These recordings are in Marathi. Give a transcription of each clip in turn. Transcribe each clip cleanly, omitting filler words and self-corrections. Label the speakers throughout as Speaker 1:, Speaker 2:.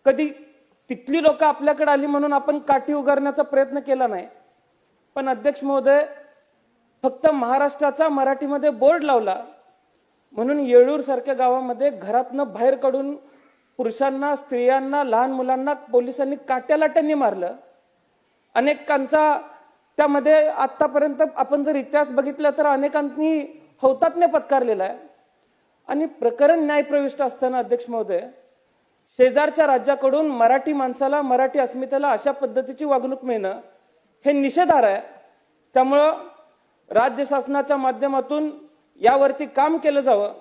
Speaker 1: कधी तिथली लोक आपल्याकडे आली म्हणून आपण काठी उगारण्याचा प्रयत्न केला नाही। पण अध्यक्ष महोदय, फक्त महाराष्ट्राचा मराठीमध्ये बोर्ड लावला म्हणून येळूर सारख्या गावामध्ये घरातनं बाहेर काढून पुरुषांना, स्त्रियांना, लहान मुलांना पोलिसांनी काट्यालाट्यांनी मारलं। अनेकांचा त्यामध्ये आतापर्यंत आपण जर इतिहास बघितला तर अनेकांनी हौतात्म्य पत्कारलेला आहे। आणि प्रकरण न्यायप्रविष्ट असताना अध्यक्ष महोदय, शेजारच्या राज्याकडून मराठी माणसाला, मराठी अस्मितेला अशा पद्धतीची वागणूक मिळणं हे निषेधार्ह आहे। त्यामुळं राज्य शासनाच्या माध्यमातून यावरती काम केलं जावं।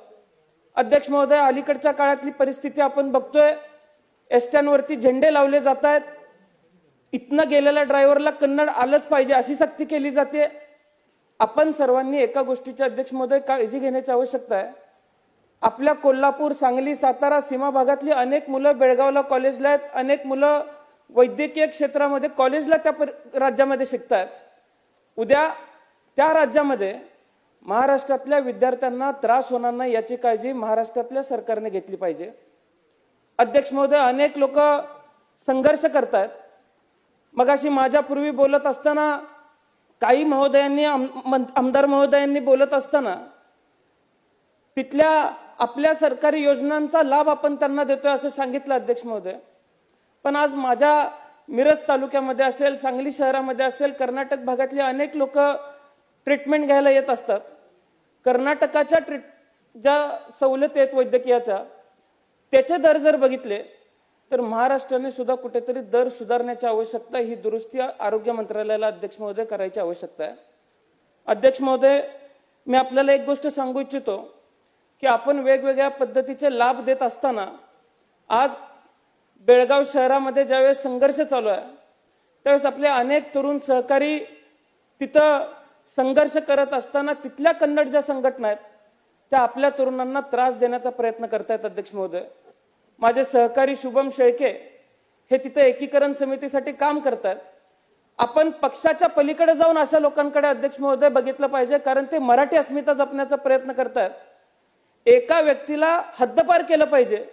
Speaker 1: अध्यक्ष महोदय, अलीकडच्या काळातली परिस्थिती आपण बघतोय, एसट्यांवरती झेंडे लावले जात आहेत, इथनं गेलेल्या ड्रायव्हरला कन्नड आलंच पाहिजे अशी सक्ती केली जाते। आपण सर्वांनी एका गोष्टीची अध्यक्ष महोदय काळजी घेण्याची आवश्यकता आहे। आपल्या कोल्हापूर, सांगली, सातारा सीमा भागातली अनेक मुलं बेळगावला कॉलेजला आहेत, अनेक मुलं वैद्यकीय क्षेत्रामध्ये कॉलेजला त्या राज्यामध्ये शिकतात। उद्या त्या राज्यामध्ये महाराष्ट्रातल्या विद्यार्थ्यांना त्रास होणार नाही याची काळजी महाराष्ट्रातल्या सरकारने घेतली पाहिजे। अध्यक्ष महोदय, अनेक लोक संघर्ष करतात। मगाशी माझ्यापूर्वी बोलत असताना काही महोदयांनी, आमदार महोदयांनी बोलत असताना तिथल्या आपल्या सरकारी योजनांचा लाभ आपण त्यांना देतोय असं सांगितलं अध्यक्ष महोदय। पण आज माझ्या मिरज तालुक्यामध्ये असेल, सांगली शहरामध्ये असेल, कर्नाटक भागातले अनेक लोक ट्रीटमेंट घ्यायला येत असतात। कर्नाटकाच्या ज्या सवलती आहेत वैद्यकीयाच्या, त्याचे दर जर बघितले तर महाराष्ट्राने सुद्धा कुठेतरी दर सुधारण्याची आवश्यकता, ही दुरुस्ती आरोग्य मंत्रालयाला अध्यक्ष महोदय करायची आवश्यकता आहे। अध्यक्ष महोदय, मी आपल्याला एक गोष्ट सांगू इच्छितो की आपण वेगवेगळ्या पद्धतीचे लाभ देत असताना आज बेळगाव शहरामध्ये ज्यावेळेस संघर्ष चालू आहे त्यावेळेस आपले अनेक तरुण सहकारी तिथं संघर्ष करत असताना तिथल्या कन्नड ज्या संघटना आहेत त्या आपल्या तरुणांना त्रास देण्याचा प्रयत्न करतायत। अध्यक्ष महोदय, माझे सहकारी शुभम शेळके हे तिथे एकीकरण समितीसाठी काम करतात। आपण पक्षाच्या पलीकडे जाऊन अशा लोकांकडे अध्यक्ष महोदय बघितलं पाहिजे, कारण ते मराठी अस्मिता जपण्याचा प्रयत्न करतात। एका व्यक्तीला हद्दपार केलं पाहिजे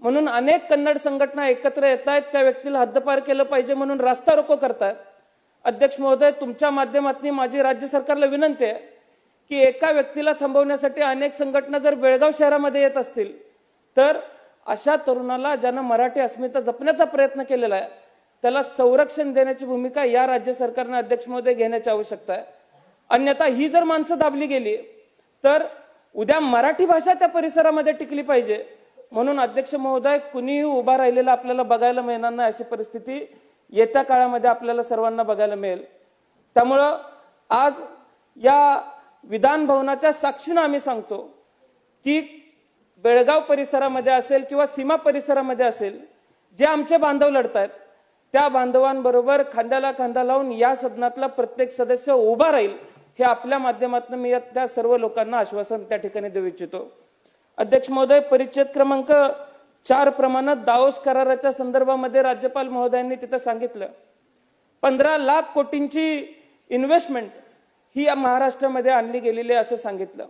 Speaker 1: म्हणून अनेक कन्नड संघटना एकत्र येत आहेत, त्या व्यक्तीला हद्दपार केलं पाहिजे म्हणून रास्ता रोको करतात। अध्यक्ष महोदय, तुमच्या माध्यमातून माझी राज्य सरकारला विनंती आहे की एका व्यक्तीला थांबवण्यासाठी अनेक संघटना जर बेळगाव शहरामध्ये येत असतील तर अशा तरुणाला, ज्यानं मराठी अस्मिता जपण्याचा प्रयत्न केलेला आहे, त्याला संरक्षण देण्याची भूमिका या राज्य सरकारने अध्यक्ष महोदय घेण्याची आवश्यकता आहे। अन्यथा ही जर माणसं दाबली गेली तर उद्या मराठी भाषा त्या परिसरामध्ये टिकली पाहिजे म्हणून अध्यक्ष महोदय, कुणीही उभा राहिलेला आपल्याला बघायला मिळणार नाही अशी परिस्थिती येत्या काळामध्ये आपल्याला सर्वांना बघायला मिळेल। त्यामुळं आज या विधान भवनाच्या साक्षीने आम्ही सांगतो की बेळगाव परिसरामध्ये असेल किंवा सीमा परिसरामध्ये असेल, जे आमचे बांधव लढतायत त्या बांधवांबरोबर खांद्याला खांदा लावून या सदनातला प्रत्येक सदस्य उभा राहील, हे आपल्या माध्यमातून मी त्या सर्व लोकांना आश्वासन त्या ठिकाणी देऊ इच्छितो। अध्यक्ष महोदय, परिच्छेद क्रमांक 4 प्रमाणे दाओस कराराच्या संदर्भामध्ये राज्यपाल महोदयांनी तिथे सांगितलं 15 लाख कोटींची इन्व्हेस्टमेंट ही महाराष्ट्रामध्ये आणली गेलेली आहे असं सांगितलं।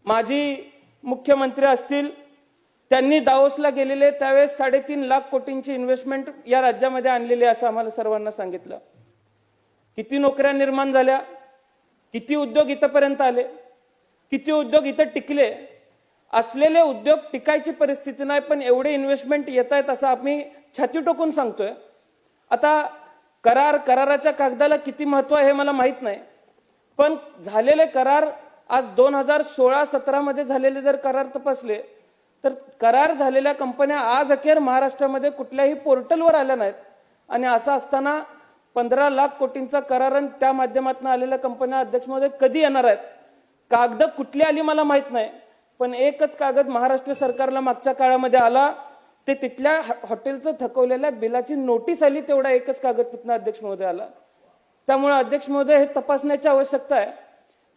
Speaker 1: माजी मुख्यमंत्री असतील, त्यांनी दाओसला गेलेले त्यावेळेस 3.5 लाख कोटींची इन्व्हेस्टमेंट या राज्यामध्ये आणलेली असं आम्हाला सर्वांना सांगितलं। किती नोकऱ्या निर्माण झाल्या, किती उद्योग इथपर्यंत आले, किती उद्योग इथं टिकले, असलेले उद्योग टिकायची परिस्थिती नाही पण एवढे इन्व्हेस्टमेंट येत आहेत असं आम्ही छाती टोकून सांगतोय। आता कराराच्या कागदाला किती महत्व आहे हे मला माहित नाही, पण झालेले करार आज 2016-17 मध्ये झालेले जर करार तपासले तर करार झालेल्या कंपन्या आज अखेर महाराष्ट्रामध्ये कुठल्याही पोर्टलवर आल्या नाहीत। आणि असं असताना 15 लाख कोटींचा करार आणि त्या माध्यमातून आलेल्या कंपन्या अध्यक्ष महोदय कधी येणार आहेत? कागद कुठली आली मला माहित नाही, पण एकच कागद महाराष्ट्र सरकारला मागच्या काळामध्ये आला, ते तिथल्या हॉटेलचं थकवलेल्या बिलाची नोटीस आली, तेवढा एकच कागद तिथनं अध्यक्ष महोदय आला। त्यामुळे अध्यक्ष महोदय, हे तपासण्याची आवश्यकता आहे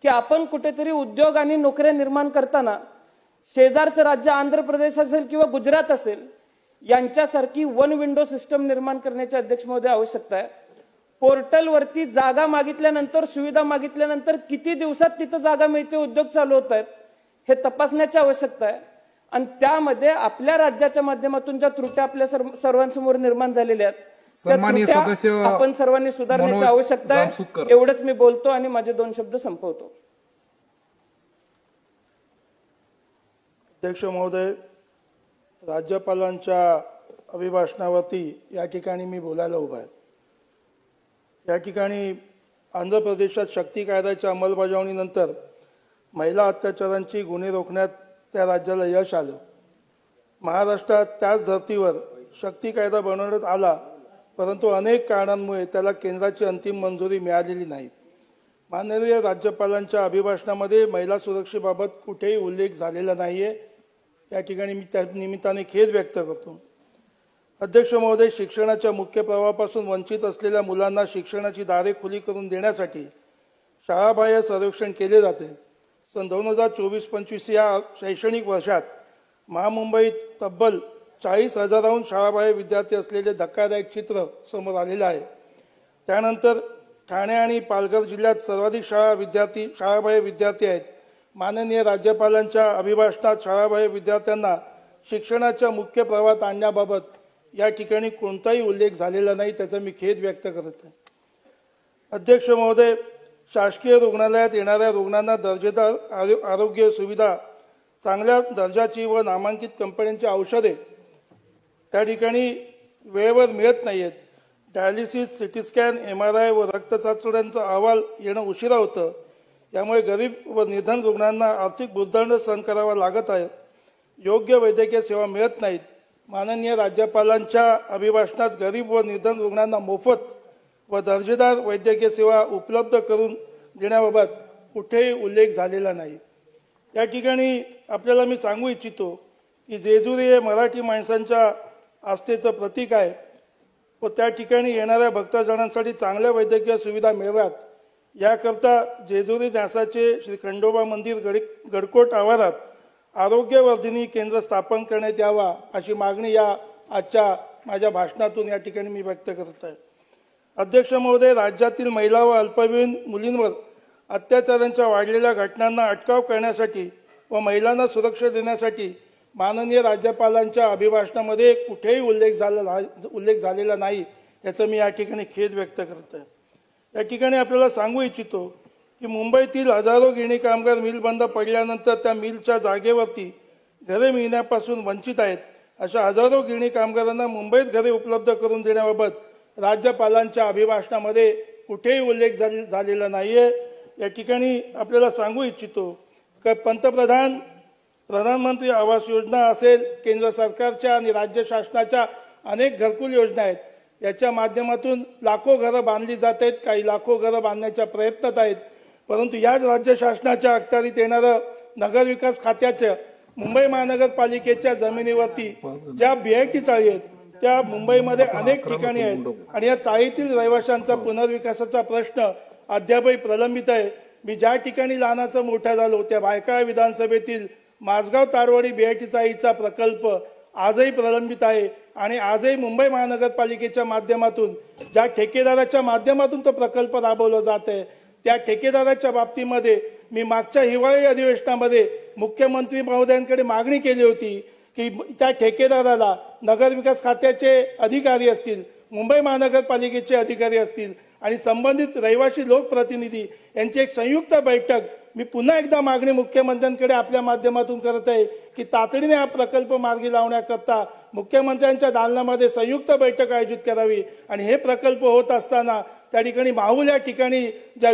Speaker 1: की आपण कुठेतरी उद्योग आणि नोकऱ्या निर्माण करताना शेजारचं राज्य आंध्र प्रदेश असेल किंवा गुजरात असेल यांच्यासारखी वन विंडो सिस्टम निर्माण करण्याची अध्यक्ष महोदय आवश्यकता आहे। पोर्टलवरती जागा मागितल्यानंतर, सुविधा मागितल्यानंतर किती दिवसात तिथं जागा मिळते, उद्योग चालू होत आहेत, हे तपासण्याची आवश्यकता आहे। आणि त्यामध्ये आपल्या राज्याच्या माध्यमातून ज्या त्रुट्या आपल्या सर्वांसमोर निर्माण झालेल्या आहेत त्या
Speaker 2: सन्माननीय
Speaker 1: त्रुट्या
Speaker 2: सदस्य
Speaker 1: आपण सर्वांनी सुधारण्याची आवश्यकता आहे. एवढंच मी बोलतो आणि माझे 2 शब्द संपवतो.
Speaker 3: अध्यक्ष महोदय, राज्यपालांच्या अभिभाषणावरती या ठिकाणी मी बोलायला उभा आहे. या ठिकाणी आंध्र प्रदेशात शक्ती कायद्याच्या अंमलबजावणीनंतर महिला अत्याचारांची गुन्हे रोखण्यात त्या राज्याला यश आलं. महाराष्ट्रात त्याच धर्तीवर शक्ती कायदा बनवण्यात आला, परंतु अनेक कारणांमुळे त्याला केंद्राची अंतिम मंजुरी मिळालेली नाही. माननीय राज्यपालांच्या अभिभाषणामध्ये महिला सुरक्षेबाबत कुठेही उल्लेख झालेला नाहीये. या ठिकाणी मी त्या निमित्ताने खेद व्यक्त करतो. अध्यक्ष महोदय, शिक्षणाच्या मुख्य प्रवाहापासून वंचित असलेल्या मुलांना शिक्षणाची दारे खुली करून देण्यासाठी शाळाबाह्य सर्वेक्षण केले जाते. सन 2024-25 या शैक्षणिक वर्षात महामुंबईत तब्बल 40,000हून शाळाबाह्य विद्यार्थी असलेले धक्कादायक चित्र समोर आलेले आहे. त्यानंतर ठाणे आणि पालघर जिल्ह्यात सर्वाधिक शाळाबाह्य विद्यार्थी आहेत. माननीय राज्यपालांच्या अभिभाषणात शाळाबाह्य विद्यार्थ्यांना शिक्षणाच्या मुख्य प्रवाहात आणण्याबाबत या ठिकाणी कोणताही उल्लेख झालेला नाही. त्याचा मी खेद व्यक्त करत आहे. अध्यक्ष महोदय, शासकीय रुग्णालयात येणाऱ्या रुग्णांना दर्जेदार आरोग्य सुविधा, चांगल्या दर्जाची व नामांकित कंपन्यांची औषधे त्या ठिकाणी वेळेवर मिळत नाहीत. डायलिसिस, सिटी स्कॅन, MRI व रक्त चाचण्यांचा अहवाल येणं उशिरा होतं. यामुळे गरीब व निर्धन रुग्णांना आर्थिक भुर्दंड सहन करावा लागत आहे. योग्य वैद्यकीय सेवा मिळत नाहीत. माननीय राज्यपालांच्या अभिभाषणात गरीब व निर्धन रुग्णांना मोफत व दर्जेदार वैद्यकीय सेवा उपलब्ध करून देण्याबाबत कुठेही उल्लेख झालेला नाही. या ठिकाणी आपल्याला मी सांगू इच्छितो की जेजुरी हे मराठी माणसांच्या आस्थेचं प्रतीक आहे व त्या ठिकाणी येणाऱ्या भक्तजनांसाठी चांगल्या वैद्यकीय सुविधा मिळाव्यात याकरता जेजुरी न्यासाचे श्री खंडोबा मंदिर गडकोट आवारात आरोग्यवर्धिनी केंद्र स्थापन करण्यात यावा अशी मागणी या आजच्या माझ्या भाषणातून या ठिकाणी मी व्यक्त करत आहे. अध्यक्ष महोदय, राज्यातील महिला व अल्पवयीन मुलींवर अत्याचारांच्या वाढलेल्या घटनांना अटकाव करण्यासाठी व महिलांना सुरक्षा देण्यासाठी माननीय राज्यपालांच्या अभिभाषणामध्ये कुठेही उल्लेख झालेला नाही. याचा मी या ठिकाणी खेद व्यक्त करत आहे. या ठिकाणी आपल्याला सांगू इच्छितो की मुंबईतील हजारो गिरणी कामगार मिल बंद पडल्यानंतर त्या मिलच्या जागेवरती घरे मिळण्यापासून वंचित आहेत. अशा हजारो गिरणी कामगारांना मुंबईत घरे उपलब्ध करून देण्याबाबत राज्यपालांच्या अभिभाषणामध्ये कुठेही उल्लेख झालेला नाहीये. या ठिकाणी आपल्याला सांगू इच्छितो की प्रधानमंत्री आवास योजना असेल, केंद्र सरकारच्या आणि राज्य शासनाच्या अनेक घरकुल योजना आहेत. याच्या माध्यमातून लाखो घरं बांधली जात आहेत. काही लाखो घरं बांधण्याच्या प्रयत्नात आहेत. परंतु याच राज्य शासनाच्या अखत्यारीत येणारं नगरविकास खात्याच्या मुंबई महानगरपालिकेच्या जमिनीवरती ज्या BIT चाळी आहेत त्या मुंबईमध्ये अनेक ठिकाणी आहेत आणि या चाळीतील रहिवाशांचा पुनर्विकासाचा प्रश्न अद्यापही प्रलंबित आहे. मी ज्या ठिकाणी लहानाचा मोठा झालो त्या बायका विधानसभेतील माझगाव तारवाडी BIT चाळीचा प्रकल्प आजही प्रलंबित आहे आणि आजही मुंबई महानगरपालिकेच्या माध्यमातून ज्या ठेकेदाराच्या माध्यमातून तो प्रकल्प राबवला जात आहे त्या ठेकेदाराच्या बाबतीमध्ये मी मागच्या हिवाळी अधिवेशनामध्ये मुख्यमंत्री महोदयांकडे मागणी केली होती की त्या ठेकेदाराला नगरविकास खात्याचे अधिकारी असतील, मुंबई महानगरपालिकेचे अधिकारी असतील आणि संबंधित रहिवासी लोकप्रतिनिधी यांची एक संयुक्त बैठक मी पुन्हा एकदा मागणी मुख्यमंत्र्यांकडे आपल्या माध्यमातून करत आहे की तातडीने हा प्रकल्प मार्गी लावण्याकरता मुख्यमंत्र्यांच्या दालनामध्ये संयुक्त बैठक आयोजित करावी आणि हे प्रकल्प होत असताना त्या ठिकाणी माहुल या ठिकाणी ज्या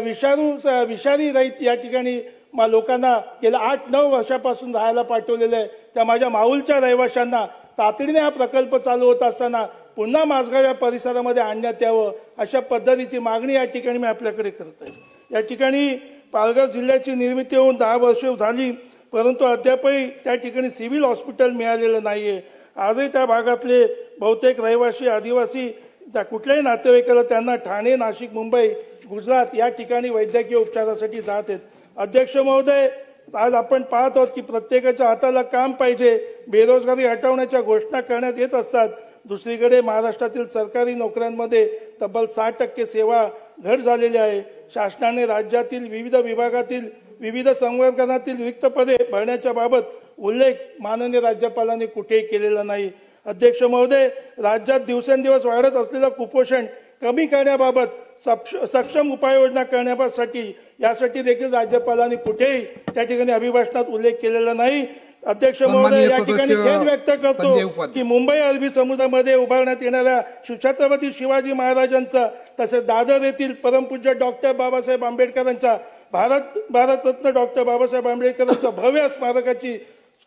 Speaker 3: विषारी रहित या ठिकाणी लोकांना गेल्या 8-9 वर्षापासून राहायला पाठवलेलं आहे त्या माझ्या माहुलच्या रहिवाशांना तातडीने हा प्रकल्प चालू होत असताना पुन्हा माझगाव या परिसरामध्ये आणण्यात यावं अशा पद्धतीची मागणी या ठिकाणी मी आपल्याकडे करत आहे. या ठिकाणी पालघर जिल्ह्याची निर्मिती होऊन 10 वर्षे झाली परंतु अद्यापही त्या ठिकाणी सिव्हिल हॉस्पिटल मिळालेलं नाहीये. आजही त्या भागातले बहुतेक रहिवासी आदिवासी त्या कुठल्याही नातेवाईकाला त्यांना ठाणे, नाशिक, मुंबई, गुजरात या ठिकाणी वैद्यकीय उपचारासाठी जात आहेत. अध्यक्ष महोदय, आज आपण पाहत आहोत की प्रत्येकाच्या हाताला काम पाहिजे, बेरोजगारी हटवण्याच्या घोषणा करण्यात येत असतात. दुसरीकडे महाराष्ट्रातील सरकारी नोकऱ्यांमध्ये तब्बल 60% सेवा घट झालेली आहे. शासनाने राज्यातील विविध विभागातील विविध संवर्गातील रिक्त पदे भरण्याच्या बाबत उल्लेख माननीय राज्यपालांनी कुठेही केलेला नाही. अध्यक्ष महोदय, राज्यात दिवसेंदिवस वाढत असलेलं कुपोषण कमी करण्याबाबत सक्षम उपाययोजना करण्यासाठी यासाठी देखील राज्यपालांनी कुठेही त्या ठिकाणी अभिभाषणात उल्लेख केलेला नाही. अध्यक्ष महोदय, या ठिकाणी खेद व्यक्त करतो की मुंबई अरबी समुद्रामध्ये उभारण्यात येणाऱ्या छत्रपती शिवाजी महाराजांचा तसेच दादर येथील परमपूज्य डॉक्टर बाबासाहेब आंबेडकरांच्या भारतरत्न डॉक्टर बाबासाहेब आंबेडकरांच्या भव्य स्मारकाची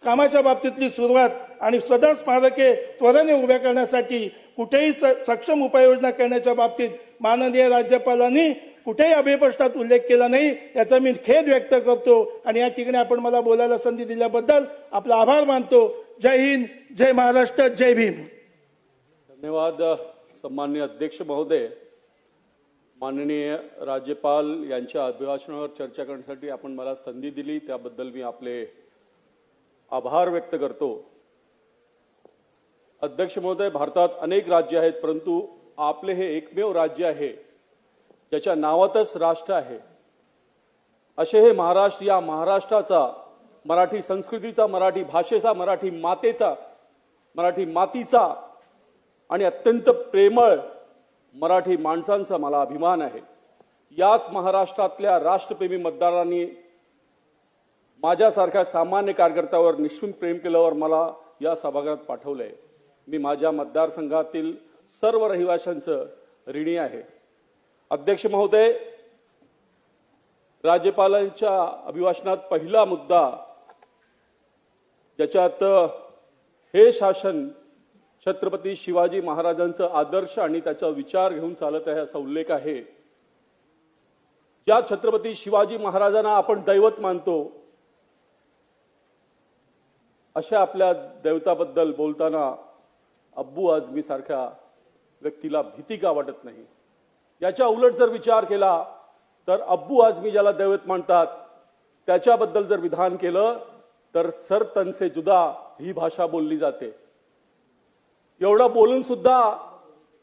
Speaker 3: कामाच्या बाबतीतली सुरुवात आणि सदर स्मारके त्वरेने उभ्या करण्यासाठी कुठेही सक्षम उपाययोजना करण्याच्या बाबतीत माननीय राज्यपालांनी कुठेही अभिभाषणात उल्लेख केला नाही. याचा मी खेद व्यक्त करतो आणि या ठिकाणी आपण मला बोलायला संधी दिल्याबद्दल आपला आभार मानतो. जय हिंद, जय महाराष्ट्र, जय भीम.
Speaker 2: धन्यवाद सन्माननीय अध्यक्ष महोदय. माननीय राज्यपाल यांच्या अभिभाषणावर चर्चा करण्यासाठी आपण मला संधी दिली त्याबद्दल मी आपले आभार व्यक्त करतो. अध्यक्ष महोदय, भारतात अनेक राज्य आहेत, परंतु आपले हे एकमेव राज्य आहे ज्याच्या नावातच राष्ट्र आहे. असे हे महाराष्ट्र, या महाराष्ट्राचा, मराठी संस्कृतीचा, मराठी भाषेचा, मराठी मातेचा, मराठी मातीचा आणि अत्यंत प्रेमळ मराठी माणसांचा मला अभिमान आहे. याच महाराष्ट्रातल्या राष्ट्रप्रेमी मतदारांनी माझ्यासारख्या सामान्य कार्यकर्त्यावर निष्ठून प्रेम केल्यावर मला या सभागृहात पाठवलंय. मी माझ्या मतदारसंघातील सर्व रहिवाशांचं ऋणी आहे. अध्यक्ष महोदय, राज्यपालांच्या अभिभाषणात पहिला मुद्दा ज्याच्यात हे शासन छत्रपती शिवाजी महाराजांचा आदर्श आणि त्याचा विचार घेऊन चालत आहे असा उल्लेख आहे. ज्या छत्रपती शिवाजी महाराजांना आपण दैवत मानतो अशा आपल्या दैवताबद्दल बोलताना अब्बू आझमी सारख्या व्यक्तीला भीती का वाटत नाही? याच्या उलट जर विचार केला तर अब्बू आझमी ज्याला दैवत मानतात त्याच्याबद्दल जर विधान केलं तर सर तन से जुदा ही भाषा बोलली जाते. एवढं बोलून सुद्धा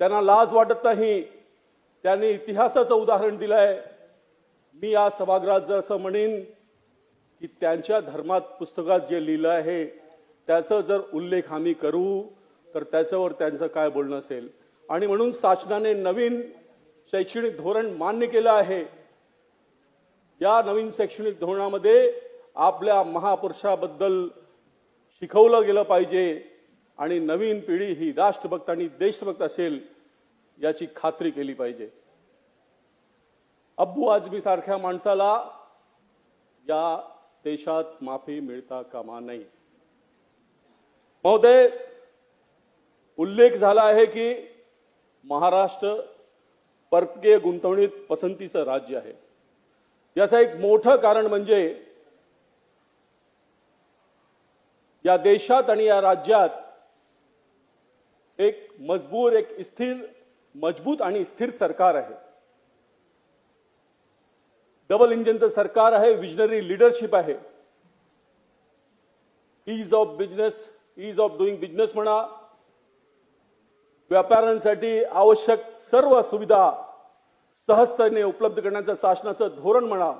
Speaker 2: त्यांना लाज वाटत नाही. त्यांनी इतिहासाचं उदाहरण दिलंय. मी या सभागृहात जर असं म्हणेन की त्यांच्या धर्मात पुस्तकात जे लिहिलं आहे त्याचा जर उल्लेख आम्ही करू तर त्याच्यावर त्यांचं काय बोलणं असेल. आणि म्हणून शासनाने नवीन शैक्षणिक धोरण मान्य केलं आहे. या नवीन शैक्षणिक धोरणामध्ये आपल्या महापुरुषाबद्दल शिकवलं गेलं पाहिजे आणि नवीन पिढी ही राष्ट्रभक्त आणि देशभक्त असेल याची खात्री केली पाहिजे. अब्बू आझमी सारख्या माणसाला या देशात माफी मिळता कामा नये. महोदय, उल्लेख झाला आहे की महाराष्ट्र परकीय गुंतवणुकीत पसंतीचं राज्य आहे. याचं एक मोठं कारण म्हणजे या देशात आणि या राज्यात एक मजबूत आणि स्थिर सरकार आहे. डबल इंजिनचं सरकार आहे. विजनरी लीडरशिप आहे. ईज ऑफ डुईंग बिझनेस म्हणा, व्यापाऱ्यांसाठी आवश्यक सर्व सुविधा सहजतेने उपलब्ध करण्याचं शासनाचं धोरण म्हणा,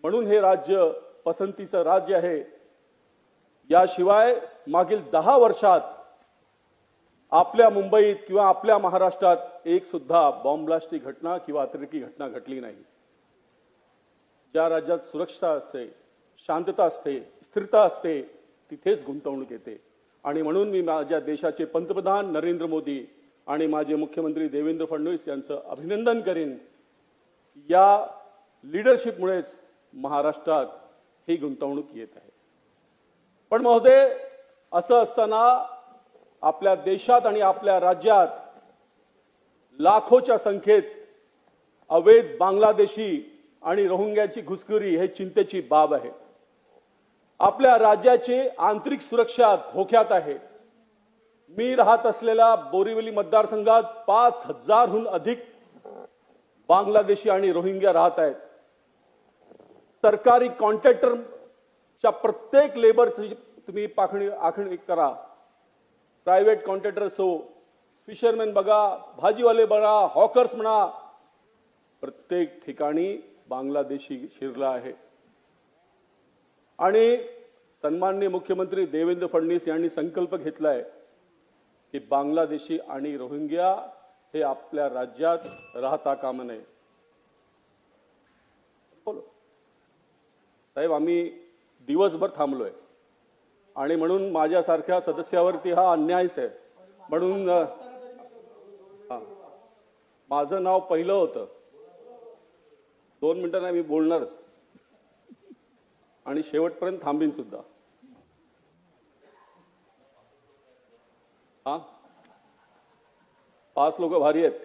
Speaker 2: म्हणून हे राज्य पसंतीचं राज्य आहे. याशिवाय मागील 10 वर्षात आपल्या मुंबईत किंवा आपल्या महाराष्ट्रात एक सुद्धा बॉम्ब ब्लास्टची घटना किंवा अतिरेकी घटना घडली नाही. ज्या राज्यात सुरक्षा असते, शांतता असते, स्थिरता असते, तिथेच गुंतवणूक येते. आणि म्हणून मी माझ्या देशाचे पंतप्रधान नरेंद्र मोदी आणि माझे मुख्यमंत्री देवेंद्र फडणवीस यांचं अभिनंदन करीन. या लीडरशिपमुळेच महाराष्ट्रात ही गुंतवणूक येत आहे. पण महोदय, असं असताना आपल्या देशात आणि आपल्या राज्यात लाखोच्या संख्येत अवैध बांगलादेशी आणि रोहिंग्याची घुसखोरी हे चिंतेची बाब आहे. आपल्या राज्याची आंतरिक सुरक्षा धोक्यात आहे. मी राहत असलेल्या बोरीवली मतदारसंघात 5000हून अधिक बांगलादेशी आणि रोहिंग्या राहत आहेत. सरकारी कॉन्ट्रॅक्टरच्या प्रत्येक लेबरची तुम्ही आखणी करा. प्रायव्हेट कॉन्ट्रॅक्टर असो, फिशरमॅन बघा, भाजीवाले बघा, हॉकर्स म्हणा, प्रत्येक ठिकाणी बांगलादेशी शिरला आहे. आणि सन्माननीय मुख्यमंत्री देवेंद्र फडणवीस यांनी संकल्प घेतलाय की बांगलादेशी आणि रोहिंग्या हे आपल्या राज्यात राहता कामा नये. बोलो साहेब, आम्ही दिवसभर थांबलोय आणि म्हणून माझ्यासारख्या सदस्यावरती हा अन्यायच आहे. म्हणून माझं नाव पहिलं होतं. 2 मिनिटं नाही, मी बोलणारच आणि शेवटपर्यंत थांबीन सुद्धा. हा 5 लोक भारी आहेत.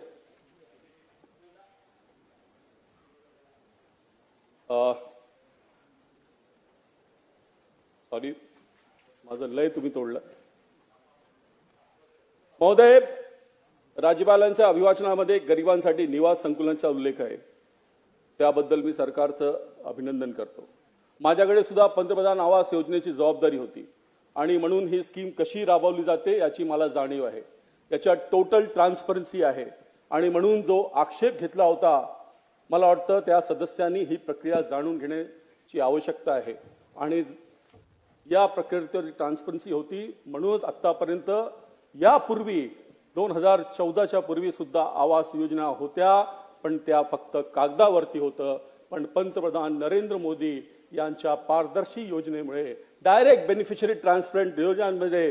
Speaker 2: सॉरी, माझं लय तुम्ही तोडलं. महोदय, राज्यपालांच्या अभिभाषणामध्ये गरिबांसाठी निवास संकुलांचा उल्लेख आहे. त्याबद्दल मी सरकारचं अभिनंदन करतो. माझ्याकडे सुद्धा पंतप्रधान आवास योजनेची जबाबदारी होती आणि म्हणून ही स्कीम कशी राबवली जाते याची मला जाणीव आहे. याच्यात टोटल ट्रान्सपरन्सी आहे आणि म्हणून जो आक्षेप घेतला होता, मला वाटतं त्या सदस्यांनी ही प्रक्रिया जाणून घेण्याची आवश्यकता आहे आणि या प्रक्रियेवर ट्रान्सपरन्सी होती. म्हणूनच आतापर्यंत यापूर्वी 2014च्या पूर्वी सुद्धा आवास योजना होत्या, पण त्या फक्त कागदावरती होतं. पण पंतप्रधान नरेंद्र मोदी यांच्या पारदर्शी योजनेमुळे, डायरेक्ट बेनिफिशरी ट्रान्सपरंट योजनांमध्ये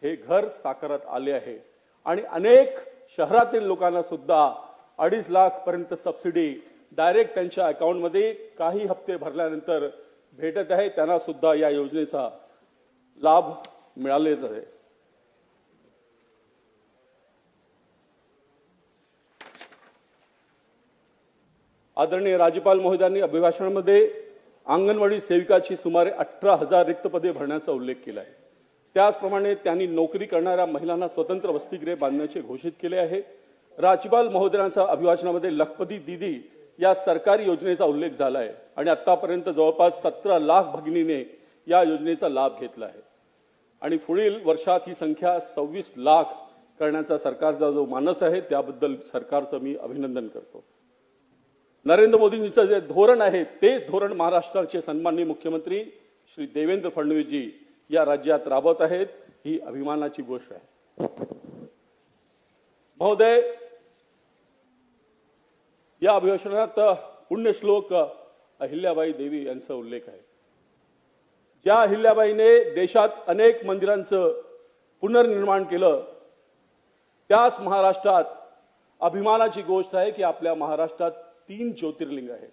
Speaker 2: हे घर साकारात आले आहे आणि अनेक शहरातील लोकांना सुद्धा 2.5 लाख पर्यंत सबसिडी डायरेक्ट त्यांच्या अकाउंटमध्ये काही हप्ते भरल्यानंतर भेटत आहे. त्यांना सुद्धा या योजनेचा लाभ मिळालेच आहे. आदरणीय राज्यपाल महोदयांनी अभिभाषणामध्ये अंगणवाडी सेविकाची सुमारे 18,000 रिक्त पदे भरण्याचा उल्लेख केला आहे. त्याचप्रमाणे त्यांनी नोकरी करणाऱ्या महिलांना स्वतंत्र वसतिगृहे बांधण्याचे घोषित केले आहे. राज्यपाल महोदयांच्या अभिभाषणामध्ये लखपती दीदी या सरकारी योजनेचा उल्लेख झाला आहे आणि आतापर्यंत जवळपास 17 लाख भगिनीने या योजनेचा लाभ घेतला आहे आणि पुढील वर्षात ही संख्या 26 लाख करण्याचा सरकारचा जो मानस आहे त्याबद्दल सरकारचं मी अभिनंदन करतो. नरेंद्र मोदींचं जे धोरण आहे तेच धोरण महाराष्ट्राचे सन्माननीय मुख्यमंत्री श्री देवेंद्र फडणवीसजी या राज्यात राबवत आहेत. ही अभिमानाची गोष्ट आहे. महोदय, या अभिभाषणात पुण्यश्लोक अहिल्याबाई देवी यांचा उल्लेख आहे. ज्या अहिल्याबाईने देशात अनेक मंदिरांचं पुनर्निर्माण केलं, त्याच महाराष्ट्रात अभिमानाची गोष्ट आहे की आपल्या महाराष्ट्रात 3 ज्योतिर्लिंग आहेत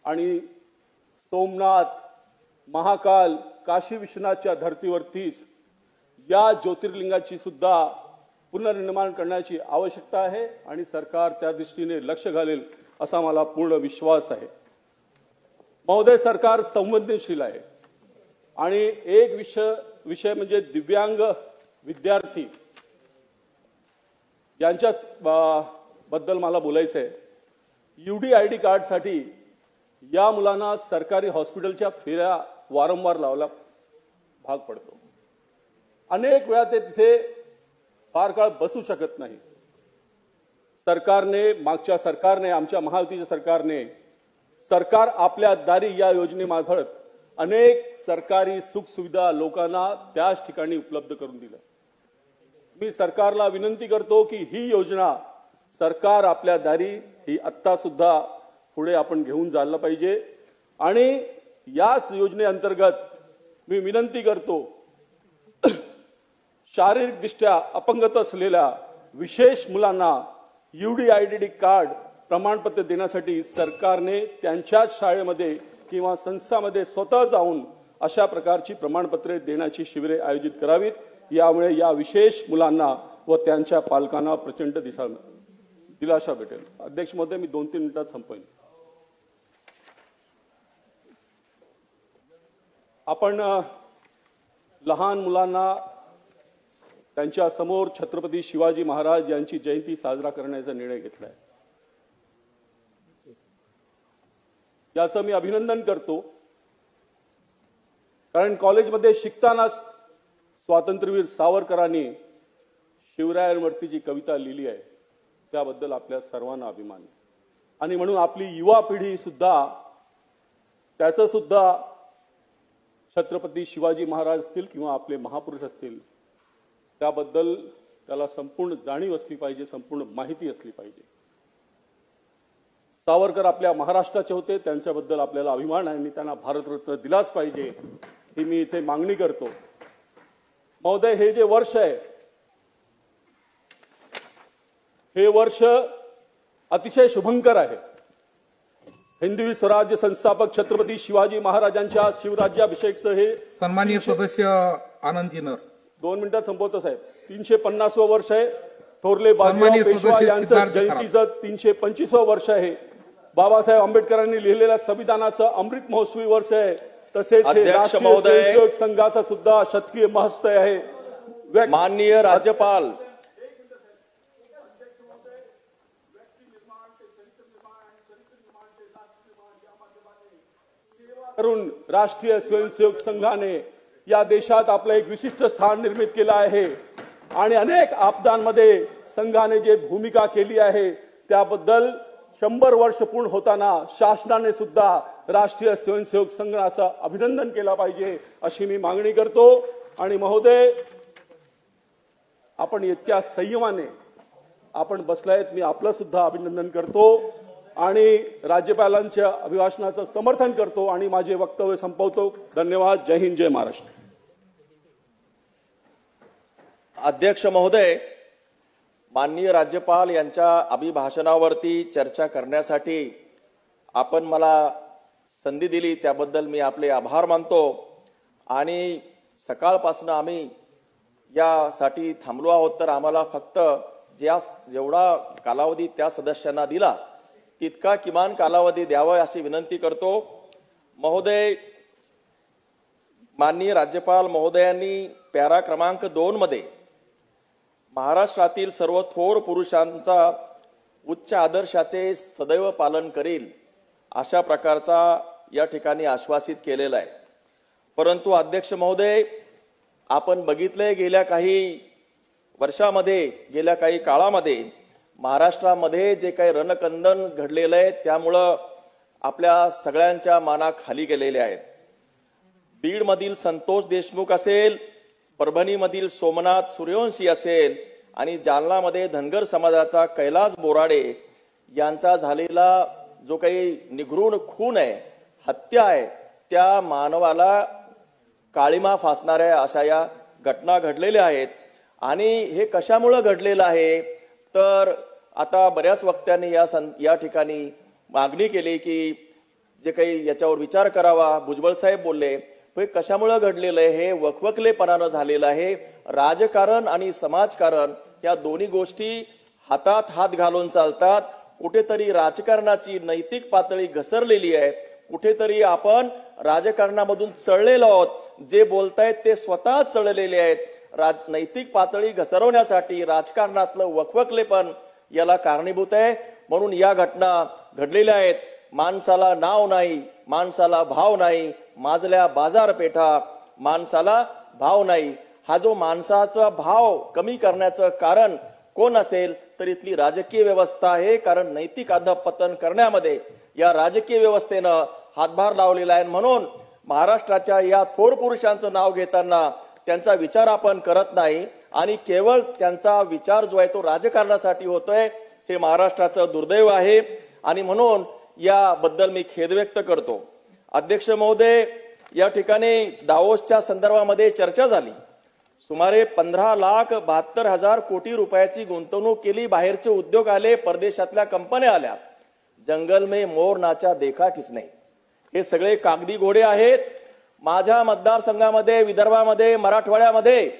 Speaker 2: आणि सोमनाथ, महाकाल, काशी विश्वनाथच्या धर्तीवरतीच या ज्योतिर्लिंगाची सुद्धा पुनर्निर्माण करण्याची आवश्यकता आहे आणि सरकार त्या दृष्टीने लक्ष घालेल असा मला पूर्ण विश्वास आहे. महोदय, सरकार संवेदनशील आहे आणि एक विषय म्हणजे दिव्यांग विद्यार्थी यांच्या बद्दल मला बोलायचं आहे. UDID कार्डसाठी या मुलांना सरकारी हॉस्पिटलच्या फेऱ्या वारंवार लावला भाग पडतो. अनेक वेळा ते तिथे फार काळ बसू शकत नाही. मागच्या सरकारने, आमच्या महायुतीच्या सरकारने, सरकार आपल्या दारी या योजनेमार्फत अनेक सरकारी सुखसुविधा लोकांना त्याच ठिकाणी उपलब्ध करून दिल्या. मी सरकारला विनंती करतो की ही योजना सरकार आपल्या दारी ही आत्ता सुद्धा पुढे आपण घेऊन जायला पाहिजे आणि याच योजनेअंतर्गत मी विनंती करतो शारीरिकदृष्ट्या अपंगत असलेल्या विशेष मुलांना UDID कार्ड प्रमाणपत्र देण्यासाठी सरकारने त्यांच्याच शाळेमध्ये किंवा संस्थांमध्ये स्वतः जाऊन अशा प्रकारची प्रमाणपत्रे देण्याची शिबिरे आयोजित करावीत. यामुळे या विशेष मुलांना व त्यांच्या पालकांना प्रचंड दिलासा भेटेल. अध्यक्ष महोदय, मी 2-3 मिनिटात संपवेन. आपण लहान मुलांना त्यांच्या समोर छत्रपती शिवाजी महाराज यांची जयंती साजरा करण्याचा निर्णय घेतलाय. याचं मी अभिनंदन करतो, कारण कॉलेजमध्ये शिकताना स्वातंत्र्यवीर सावरकरांनी शिवरायांवरती जी कविता लिहिली आहे त्याबद्दल आपल्या सर्वांना अभिमान आहे आणि म्हणून आपली युवा पिढी सुद्धा त्याचं सुद्धा छत्रपती शिवाजी महाराज असतील किंवा आपले महापुरुष असतील त्याबद्दल त्याला संपूर्ण जाणीव असली पाहिजे, संपूर्ण माहिती असली पाहिजे. सावरकर आपल्या महाराष्ट्राचे होते, त्यांच्याबद्दल आपल्याला अभिमान आहे आणि त्यांना भारतरत्न दिलाच पाहिजे ही मी इथे मागणी करतो. महोदय, हे जे वर्ष आहे हे वर्ष अतिशय शुभंकर आहे. हिंदवी स्वराज्य संस्थापक छत्रपती शिवाजी महाराजांच्या शिवराज्याभिषेकचं हे
Speaker 4: सन्माननीय सदस्य आनंदजीनर
Speaker 2: 2 मिनिटात संपवतो साहेब. 350वं वर्ष आहे. थोरले बाजीराव
Speaker 4: सन्माननीय
Speaker 2: पेशवा
Speaker 4: सदस्य
Speaker 2: यांचं
Speaker 4: सिद्धार्थ
Speaker 2: जयंतीचं 325वं वर्ष आहे. बाबासाहेब आंबेडकरांनी लिहिलेल्या संविधानाचं अमृत महोत्सवी वर्ष आहे. तसेच हे
Speaker 5: अध्यक्ष
Speaker 2: राष्ट्रीय
Speaker 5: महोदय,
Speaker 2: स्वयंसेवक संघाचा सुद्धा शतकीय महोत्सव आहे.
Speaker 5: माननीय राज्यपाल
Speaker 2: करून राष्ट्रीय स्वयंसेवक संघाने या देशात आपलं एक विशिष्ट स्थान निर्मित केलं आहे आणि अनेक आपदांमध्ये संघाने जे भूमिका केली आहे त्याबद्दल 100 वर्ष पूर्ण होताना शासनाने सुद्धा राष्ट्रीय स्वयंसेवक संघाचं अभिनंदन केलं पाहिजे अशी मी मागणी करतो. आणि महोदय, आपण इतक्या संयमाने आपण बसलायत, मी आपलं सुद्धा अभिनंदन करतो आणि राज्यपालांच्या अभिभाषणाचं समर्थन करतो आणि माझे वक्तव्य संपवतो. धन्यवाद. जय हिंद, जय महाराष्ट्र.
Speaker 5: अध्यक्ष महोदय, माननीय राज्यपाल यांच्या अभिभाषणावरती चर्चा करण्यासाठी आपण मला संधी दिली त्याबद्दल मी आपले आभार मानतो. आणि सकाळपासून आम्ही यासाठी थांबलो आहोत, तर आम्हाला फक्त जेवढा कालावधी त्या सदस्यांना दिला तितका किमान कालावधी द्यावा अशी विनंती करतो. महोदय, माननीय राज्यपाल महोदयांनी पॅरा क्रमांक 2 मध्ये महाराष्ट्रातील सर्व थोर पुरुषांचा उच्च आदर्शाचे सदैव पालन करील अशा प्रकारचा या ठिकाणी आश्वासित केलेला आहे. परंतु अध्यक्ष महोदय, आपण बघितले गेल्या काही वर्षामध्ये, गेल्या काही काळामध्ये महाराष्ट्रामध्ये जे काही रणकंदन घडलेलं आहे त्यामुळं आपल्या सगळ्यांच्या माना खाली गेलेल्या आहेत. बीडमधील संतोष देशमुख असेल, परभणीमधील सोमनाथ सूर्यवंशी असेल आणि जालनामध्ये धनगर समाजाचा कैलास बोराडे यांचा झालेला जो काही निघृण खून आहे, हत्या आहे, त्या मानवाला काळिमा फासणाऱ्या अशा या घटना घडलेल्या आहेत. आणि हे कशामुळे घडलेलं आहे तर आता बऱ्याच वक्त्यांनी या ठिकाणी मागणी केली की जे काही याच्यावर विचार करावा. भुजबळ साहेब बोलले, हे कशामुळे घडलेलं आहे? हे वकवकलेपणानं झालेलं आहे. राजकारण आणि समाजकारण या दोन्ही गोष्टी हातात हात घालून चालतात. कुठेतरी राजकारणाची नैतिक पातळी घसरलेली आहे. कुठेतरी आपण राजकारणामधून चढलेलो आहोत. जे बोलतायत ते स्वतः चढलेले आहेत. नैतिक पातळी घसरवण्यासाठी राजकारणातलं वकवकलेपण याला कारणीभूत आहे. म्हणून या घटना घडलेल्या आहेत. माणसाला नाव नाही, माणसाला भाव नाही, माजल्या बाजारपेठा, माणसाला भाव नाही. हा जो माणसाचा भाव कमी करण्याचं कारण कोण असेल तर इथली राजकीय व्यवस्था आहे. कारण नैतिक अधःपतन करण्यामध्ये या राजकीय व्यवस्थेनं हातभार लावलेला आहे. म्हणून महाराष्ट्राच्या या थोर पुरुषांचं नाव घेताना त्यांचा विचार आपण करत नाही आणि केवळ त्यांचा विचार जो आहे तो राजकारणासाठी होतोय. हे महाराष्ट्राचं दुर्दैव आहे आणि म्हणून याबद्दल मी खेद व्यक्त करतो. अध्यक्ष महोदय, या ठिकाणी दावोसच्या संदर्भामध्ये चर्चा झाली. सुमारे 15,72,000 कोटी रुपयाची गुंतवणूक केली. बाहेरचे उद्योग आले, परदेशातल्या कंपन्या आल्या. जंगल में मोर नाचा देखा किसने. हे सगळे कागदी घोडे आहेत. माझ्या मतदारसंघामध्ये, विदर्भामध्ये, मराठवाड्यामध्ये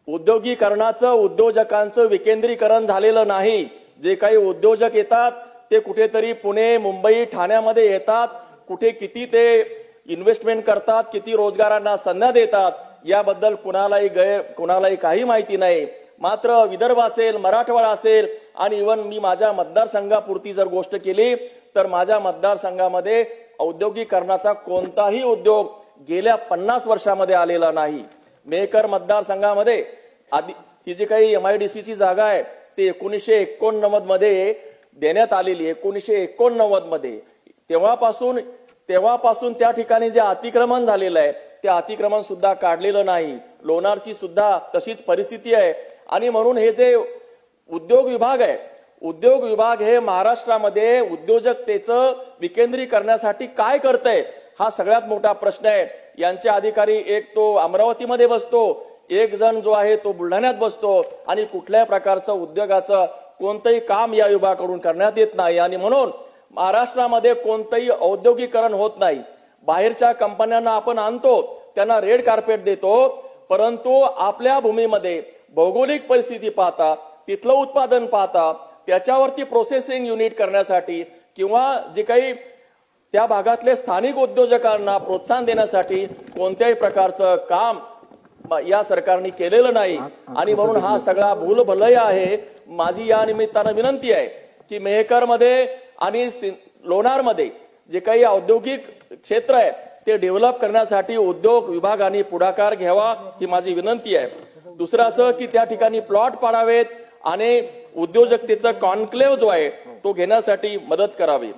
Speaker 5: उद्योगीकरणाचं, उद्योजकांचं विकेंद्रीकरण झालेलं नाही. जे काही उद्योजक येतात ते कुठेतरी पुणे, मुंबई, ठाण्यामध्ये येतात. कुठे किती ते इन्व्हेस्टमेंट करतात, किती रोजगारांना संधी देतात याबद्दल कुणालाही काही माहिती नाही. मात्र विदर्भ असेल, मराठवाडा असेल आणि इव्हन मी माझ्या मतदारसंघापुरती जर गोष्ट केली तर माझ्या मतदारसंघामध्ये औद्योगिकरणाचा कोणताही उद्योग गेल्या 50 वर्षामध्ये आलेला नाही. मेकर मतदारसंघामध्ये ही जी काही MIDC ची जागा आहे ती 1989 मध्ये देण्यात आलेली. 1989 मध्ये तेव्हापासून तेव्हापासून त्या ठिकाणी जे अतिक्रमण झालेलं आहे ते अतिक्रमण सुद्धा काढलेलं नाही. लोणारची सुद्धा तशीच परिस्थिती आहे. आणि म्हणून हे जे उद्योग विभाग आहे, उद्योग विभाग हे महाराष्ट्रामध्ये उद्योजकतेचं विकेंद्रीकरणासाठी काय करतंय हा सगळ्यात मोठा प्रश्न आहे. यांचे अधिकारी एक तो अमरावतीमध्ये बसतो, एक जण जो आहे तो बुलढाण्यात बसतो आणि कुठल्याही प्रकारचं उद्योगाचं कोणतंही काम या विभागाकडून करण्यात येत नाही. आणि म्हणून महाराष्ट्रामध्ये कोणतंही औद्योगिकरण होत नाही. बाहेरच्या कंपन्यांना आपण आणतो, त्यांना रेड कार्पेट देतो, परंतु आपल्या भूमीमध्ये भौगोलिक परिस्थिती पाहता, तिथलं उत्पादन पाहता, त्याच्यावरती प्रोसेसिंग युनिट करण्यासाठी किंवा जे काही त्या भागातले स्थानिक उद्योजकांना प्रोत्साहन देण्यासाठी कोणत्याही प्रकारचं काम या सरकारने केलेलं नाही. आणि म्हणून हा सगळा भूलभुलैया आहे. माझी या निमित्तानं विनंती आहे की मेहकरमध्ये आणि लोणारमध्ये जे काही औद्योगिक क्षेत्र आहे ते डेव्हलप करण्यासाठी उद्योग विभागाने पुढाकार घ्यावा ही माझी विनंती आहे. दुसरं असं की त्या ठिकाणी प्लॉट पाडावेत आणि उद्योजकतेचं कॉन्क्लेव्ह जो आहे तो घेण्यासाठी मदत करावी.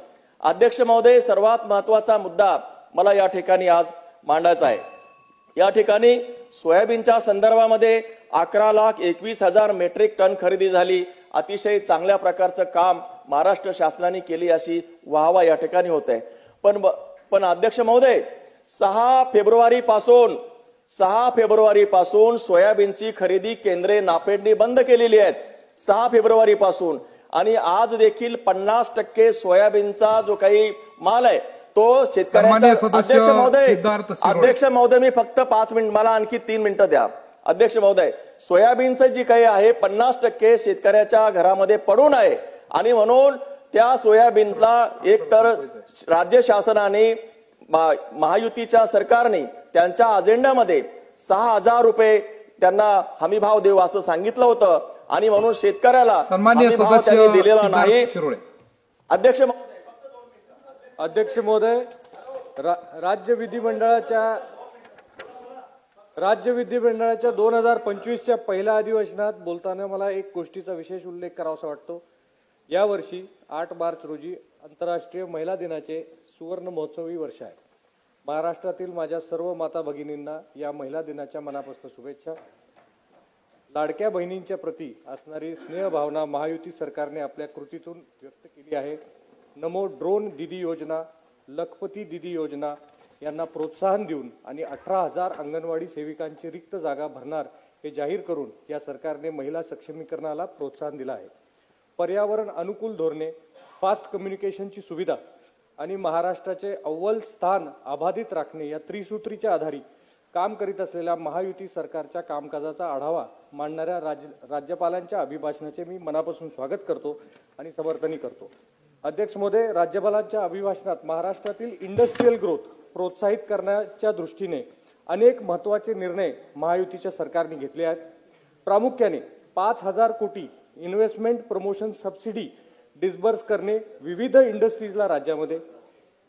Speaker 5: अध्यक्ष महोदय, सर्वात महत्वाचा मुद्दा मला या ठिकाणी आज मांडायचा आहे. या ठिकाणी सोयाबीनच्या संदर्भामध्ये 11,21,000 मेट्रिक टन खरेदी झाली. अतिशय चांगल्या प्रकारचं काम महाराष्ट्र शासनाने केली अशी वाहवा या ठिकाणी होत आहे. पण अध्यक्ष महोदय, 6 फेब्रुवारी पासून सोयाबीनची खरेदी केंद्रे नाफेडने बंद केलेली आहेत. 6 फेब्रुवारी पासून. आणि आज देखील 50% सोयाबीनचा जो काही माल आहे तो शेतकऱ्यांचा. अध्यक्ष महोदय मी फक्त 5 मिनिट, मला आणखी 3 मिनिटं द्या. अध्यक्ष महोदय, सोयाबीनचं जी काही आहे 50% शेतकऱ्याच्या घरामध्ये पडून आहे. आणि म्हणून त्या सोयाबीनला एकतर राज्य शासनाने महायुतीच्या सरकारने त्यांच्या अजेंड्यामध्ये 6,000 रुपये त्यांना हमीभाव देऊ असं सांगितलं होतं. आणि म्हणून शेतकऱ्याला हमीभाव त्यांनी दिलेला नाही.
Speaker 6: अध्यक्ष महोदय, राज्य विधिमंडळाच्या 2025च्या पहिल्या अधिवेशनात बोलताना मला एक गोष्टीचा विशेष उल्लेख करावासा वाटतो. यावर्षी 8 मार्च रोजी आंतरराष्ट्रीय महिला दिनाचे सुवर्ण महोत्सवी वर्ष आहे. महाराष्ट्रातील माझ्या सर्व माता भगिनींना या महिला दिनाच्या मनापासून शुभेच्छा. लाडक्या बहिणींच्या प्रती असणारी स्नेह भावना महायुती सरकारने आपल्या कृतीतून व्यक्त केली आहे. नमो ड्रोन दीदी योजना, लखपती दीदी योजना यांना प्रोत्साहन देऊन आणि 18,000 अंगणवाडी सेविकांची रिक्त जागा भरणार हे जाहीर करून या सरकारने महिला सक्षमीकरणाला प्रोत्साहन दिलं आहे. पर्यावरण अनुकूल धोरणे, फास्ट कम्युनिकेशनची सुविधा आणि महाराष्ट्राचे अव्वल स्थान अबाधित राखणे या त्रिसूत्रीच्या आधारे काम करीत असलेल्या महायुती सरकारच्या कामकाजाचा आढावा मांडणाऱ्या राज्यपालांच्या अभिभाषणाचे मी मनापासून स्वागत करतो आणि समर्थनही करतो. अध्यक्ष महोदय, राज्यपालांच्या अभिभाषणात महाराष्ट्रातील इंडस्ट्रियल ग्रोथ प्रोत्साहित करण्याच्या दृष्टीने अनेक महत्त्वाचे निर्णय महायुतीच्या सरकारने घेतले आहेत. प्रामुख्याने 5,000 कोटी इन्व्हेस्टमेंट प्रमोशन सबसिडी डिस्बर्स करणे विविध इंडस्ट्रीजला राज्यामध्ये,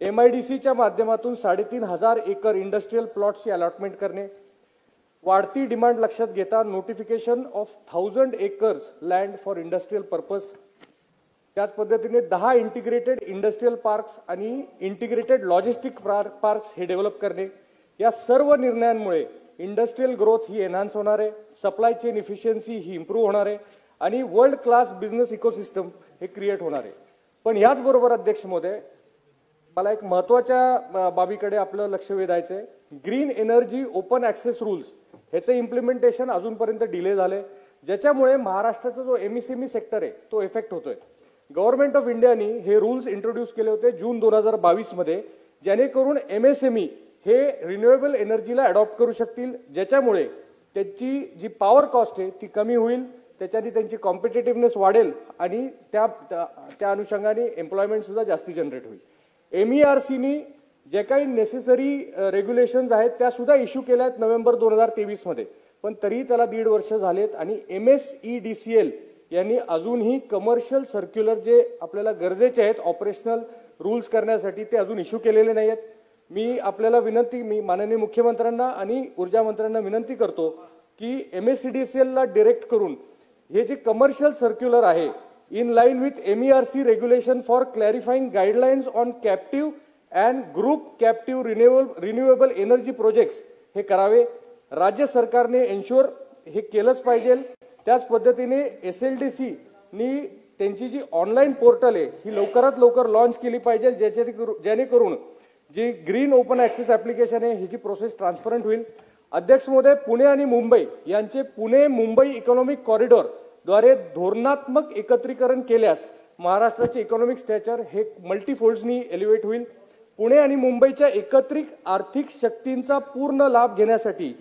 Speaker 6: MIDCच्या माध्यमातून 3,500 एकर इंडस्ट्रियल प्लॉट्सची अलॉटमेंट करणे, वाढती डिमांड लक्षात घेता notification of 1,000 acres land for industrial purpose, त्याच पद्धतीने 10 इंटिग्रेटेड इंडस्ट्रियल पार्क्स आणि इंटिग्रेटेड लॉजिस्टिक पार्क्स हे डेव्हलप करणे. या सर्व निर्णयांमुळे इंडस्ट्रियल ग्रोथ ही एनहान्स होणार आहे, सप्लाय चेन इफिशियन्सी ही इम्प्रूव्ह होणार आहे आणि वर्ल्ड क्लास बिझनेस इकोसिस्टम हे क्रिएट होणार आहे. पण याचबरोबर अध्यक्ष महोदय, मला एक महत्वाच्या बाबीकडे आपलं लक्ष वेधायचं आहे. Green energy open access rules ह्याचे इम्प्लिमेंटेशन अजूनपर्यंत डिले झाले, ज्याच्यामुळे महाराष्ट्राचा जो MSME सेक्टर आहे तो इफेक्ट होतोय. गव्हर्नमेंट ऑफ इंडियाने हे रूल्स इंट्रोड्यूस केले होते जून 2022 मध्ये, जेणेकरून MSME हे रिन्युएबल एनर्जीला अडॉप्ट करू शकतील, ज्याच्यामुळे त्यांची जी पॉवर कॉस्ट आहे ती कमी होईल, त्याच्याने त्यांची कॉम्पिटेटिव्हनेस वाढेल आणि त्या अनुषंगाने एम्प्लॉयमेंट सुद्धा जास्ती जनरेट होईल. MERCने जे काही नेसेसरी रेग्युलेशन्स आहेत त्या सुद्धा इश्यू केल्या आहेत नोव्हेंबर 2023 मध्ये, पण तरीही त्याला 1.5 वर्ष झालेत आणि MSEDCL यांनी अजूनही कमर्शियल सर्क्युलर जे आपल्याला गरजेचे आहेत ऑपरेशनल रूल्स करण्यासाठी ते अजून इश्यू केलेले नाही आहेत. मी माननीय मुख्यमंत्र्यांना आणि ऊर्जा मंत्र्यांना विनंती करतो की MSEDCL ला डायरेक्ट करून हे जे कमर्शियल सर्क्युलर आहे in line with MERC regulation for clarifying guidelines on captive and group captive renewable energy projects हे करावे. राज्य सरकारने एन्श्युअर हे केलंच पाहिजे. त्याच पद्धतीने SLDC नी त्यांची जी ऑनलाईन पोर्टल आहे ही लवकरात लवकर लॉन्च केली पाहिजे, जेणेकरून जी ग्रीन ओपन ऍक्सेस ऍप्लिकेशन आहे ह्याची प्रोसेस ट्रान्सपरंट होईल. अध्यक्ष महोदय, पुणे आणि मुंबई यांचे पुणे मुंबई इकॉनॉमिक कॉरिडॉर द्वारे धोरणात्मक एकत्रीकरण केल्यास महाराष्ट्राचे इकॉनॉमिक स्टॅचर हे मल्टीफोल्ड्सनी एलिव्हेट होईल. पुणे आणि मुंबईच्या एकत्रित आर्थिक शक्तींचा पूर्ण लाभ घेण्यासाठी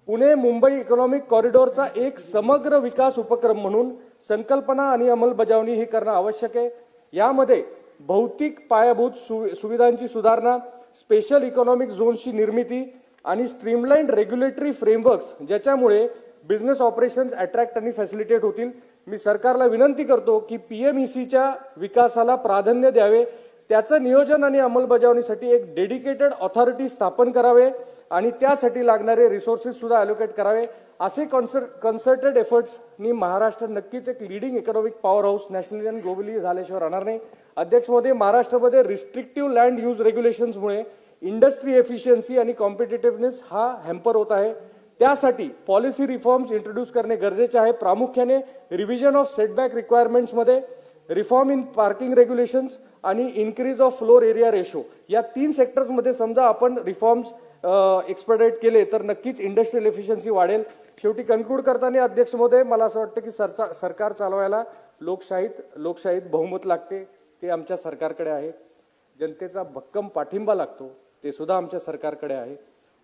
Speaker 6: पुणे मुंबई इकॉनॉमिक कॉरिडॉरचा एक समग्र विकास उपक्रम म्हणून संकल्पना आणि अंमलबजावणी ही करणं आवश्यक आहे. यामध्ये भौतिक पायाभूत सुविधांची सुधारणा, स्पेशल इकॉनॉमिक झोन्सची निर्मिती आणि स्ट्रीमलाइन्ड रेग्युलेटरी फ्रेमवर्क्स ज्याच्यामुळे बिझनेस ऑपरेशन्स अट्रॅक्ट आणि फॅसिलिटेट होतील. मी सरकारला विनंती करतो की PMECच्या विकासाला प्राधान्य द्यावे, त्याचं नियोजन आणि अंमलबजावणीसाठी एक डेडिकेटेड ऑथॉरिटी स्थापन करावे आणि त्यासाठी लागणारे रिसोर्सेस सुद्धा अलोकेट करावे. असे कन्सर्टेड एफर्ट्सनी महाराष्ट्र नक्कीच एक leading economic power house nationally आणि ग्लोबली झाल्याशिवाय राहणार नाही. अध्यक्ष महोदय, महाराष्ट्रामध्ये रिस्ट्रिक्टिव्ह लँड यूज रेग्युलेशन्समुळे इंडस्ट्री एफिशियन्सी आणि कॉम्पिटिटिव्हनेस हा हॅम्पर होत आहे. त्यासाठी पॉलिसी रिफॉर्म्स इंट्रोड्यूस करणे गरजेचे आहे. प्रामुख्याने रिव्हिजन ऑफ सेटबॅक रिक्वायरमेंट्समध्ये रिफॉर्म इन पार्किंग रेग्युलेशन्स आणि increase of floor area ratio या 3 सेक्टर्समध्ये समजा आपण रिफॉर्म्स एक्सपेडाइट केले तर नक्कीच इंडस्ट्रियल एफिशियन्सी वाढेल. शेवटी कन्क्लूड करताना अध्यक्ष महोदय, मला असं वाटतं की सरकार चालवायला लोकशाहीत बहुमत लागते, ते आमच्या सरकारकडे आहे. जनतेचा भक्कम पाठिंबा लागतो, ते सुद्धा आमच्या सरकारकडे आहे.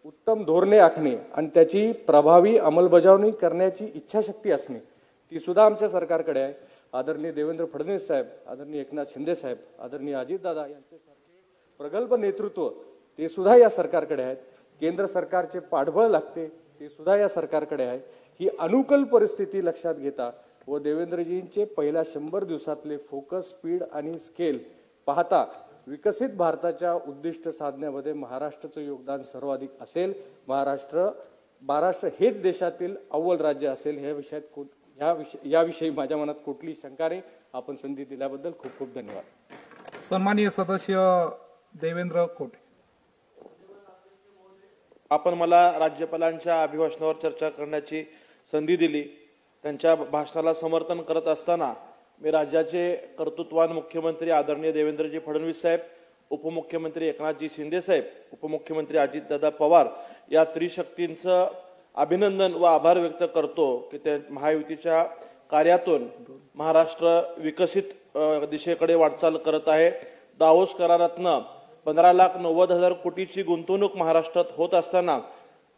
Speaker 6: उत्तम धोरणे आखणे आणि त्याची प्रभावी अंमलबजावणी करण्याची इच्छाशक्ती असणे ती सुद्धा आमच्या सरकारकडे आहे. आदरणीय देवेंद्र फडणवीस साहेब, आदरणीय एकनाथ शिंदे साहेब, आदरणीय अजितदादा यांच्यासारखे प्रगल्भ नेतृत्व ते सुद्धा या सरकारकडे आहेत. केंद्र सरकारचे पाठबळ लागते ते सुद्धा या सरकारकडे आहे. ही अनुकूल परिस्थिती लक्षात घेता व देवेंद्रजींचे पहिल्या 100 दिवसातले फोकस, स्पीड आणि स्केल पाहता विकसित भारताच्या उद्दिष्ट साधण्यामध्ये महाराष्ट्राचं योगदान सर्वाधिक असेल. महाराष्ट्र हेच देशातील अव्वल राज्य असेल याविषयी माझ्या मनात कुठली शंका नाही. आपण संधी दिल्याबद्दल खूप खूप धन्यवाद.
Speaker 4: सन्माननीय सदस्य देवेंद्र खोटे.
Speaker 7: आपण मला राज्यपालांच्या अभिभाषणावर चर्चा करण्याची संधी दिली. त्यांच्या भाषणाला समर्थन करत असताना मी राज्याचे कर्तृत्वान मुख्यमंत्री आदरणीय देवेंद्रजी फडणवीस साहेब, उपमुख्यमंत्री एकनाथजी शिंदे साहेब, उपमुख्यमंत्री अजितदादा पवार या त्रिशक्तींचं अभिनंदन व आभार व्यक्त करतो की त्या महायुतीच्या कार्यातून महाराष्ट्र विकसित दिशेकडे वाटचाल करत आहे. दावोस करारातनं 15,90,000 कोटीची गुंतवणूक महाराष्ट्रात होत असताना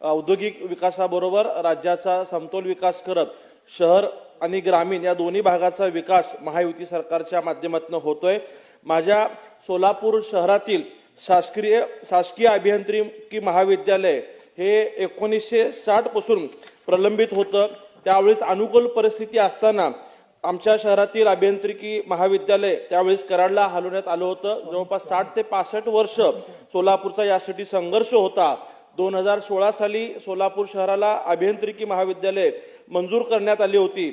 Speaker 7: औद्योगिक विकासाबरोबर राज्याचा समतोल विकास करत शहर आणि ग्रामीण या दोन्ही भागाचा विकास महायुती सरकारच्या माध्यमातून होतोय. माझ्या सोलापूर शहरातील शासकीय अभियांत्रिकी महाविद्यालय हे 1960 पासून प्रलंबित होतं. त्यावेळेस अनुकूल परिस्थिती असताना आमच्या शहरातील अभियांत्रिकी महाविद्यालय त्यावेळेस कराडला हलवण्यात आलं होतं. जवळपास 60 ते 65 वर्ष सोलापूरचा यासाठी संघर्ष होता. 2016 साली सोलापूर शहराला अभियांत्रिकी महाविद्यालय मंजूर करण्यात आली होती.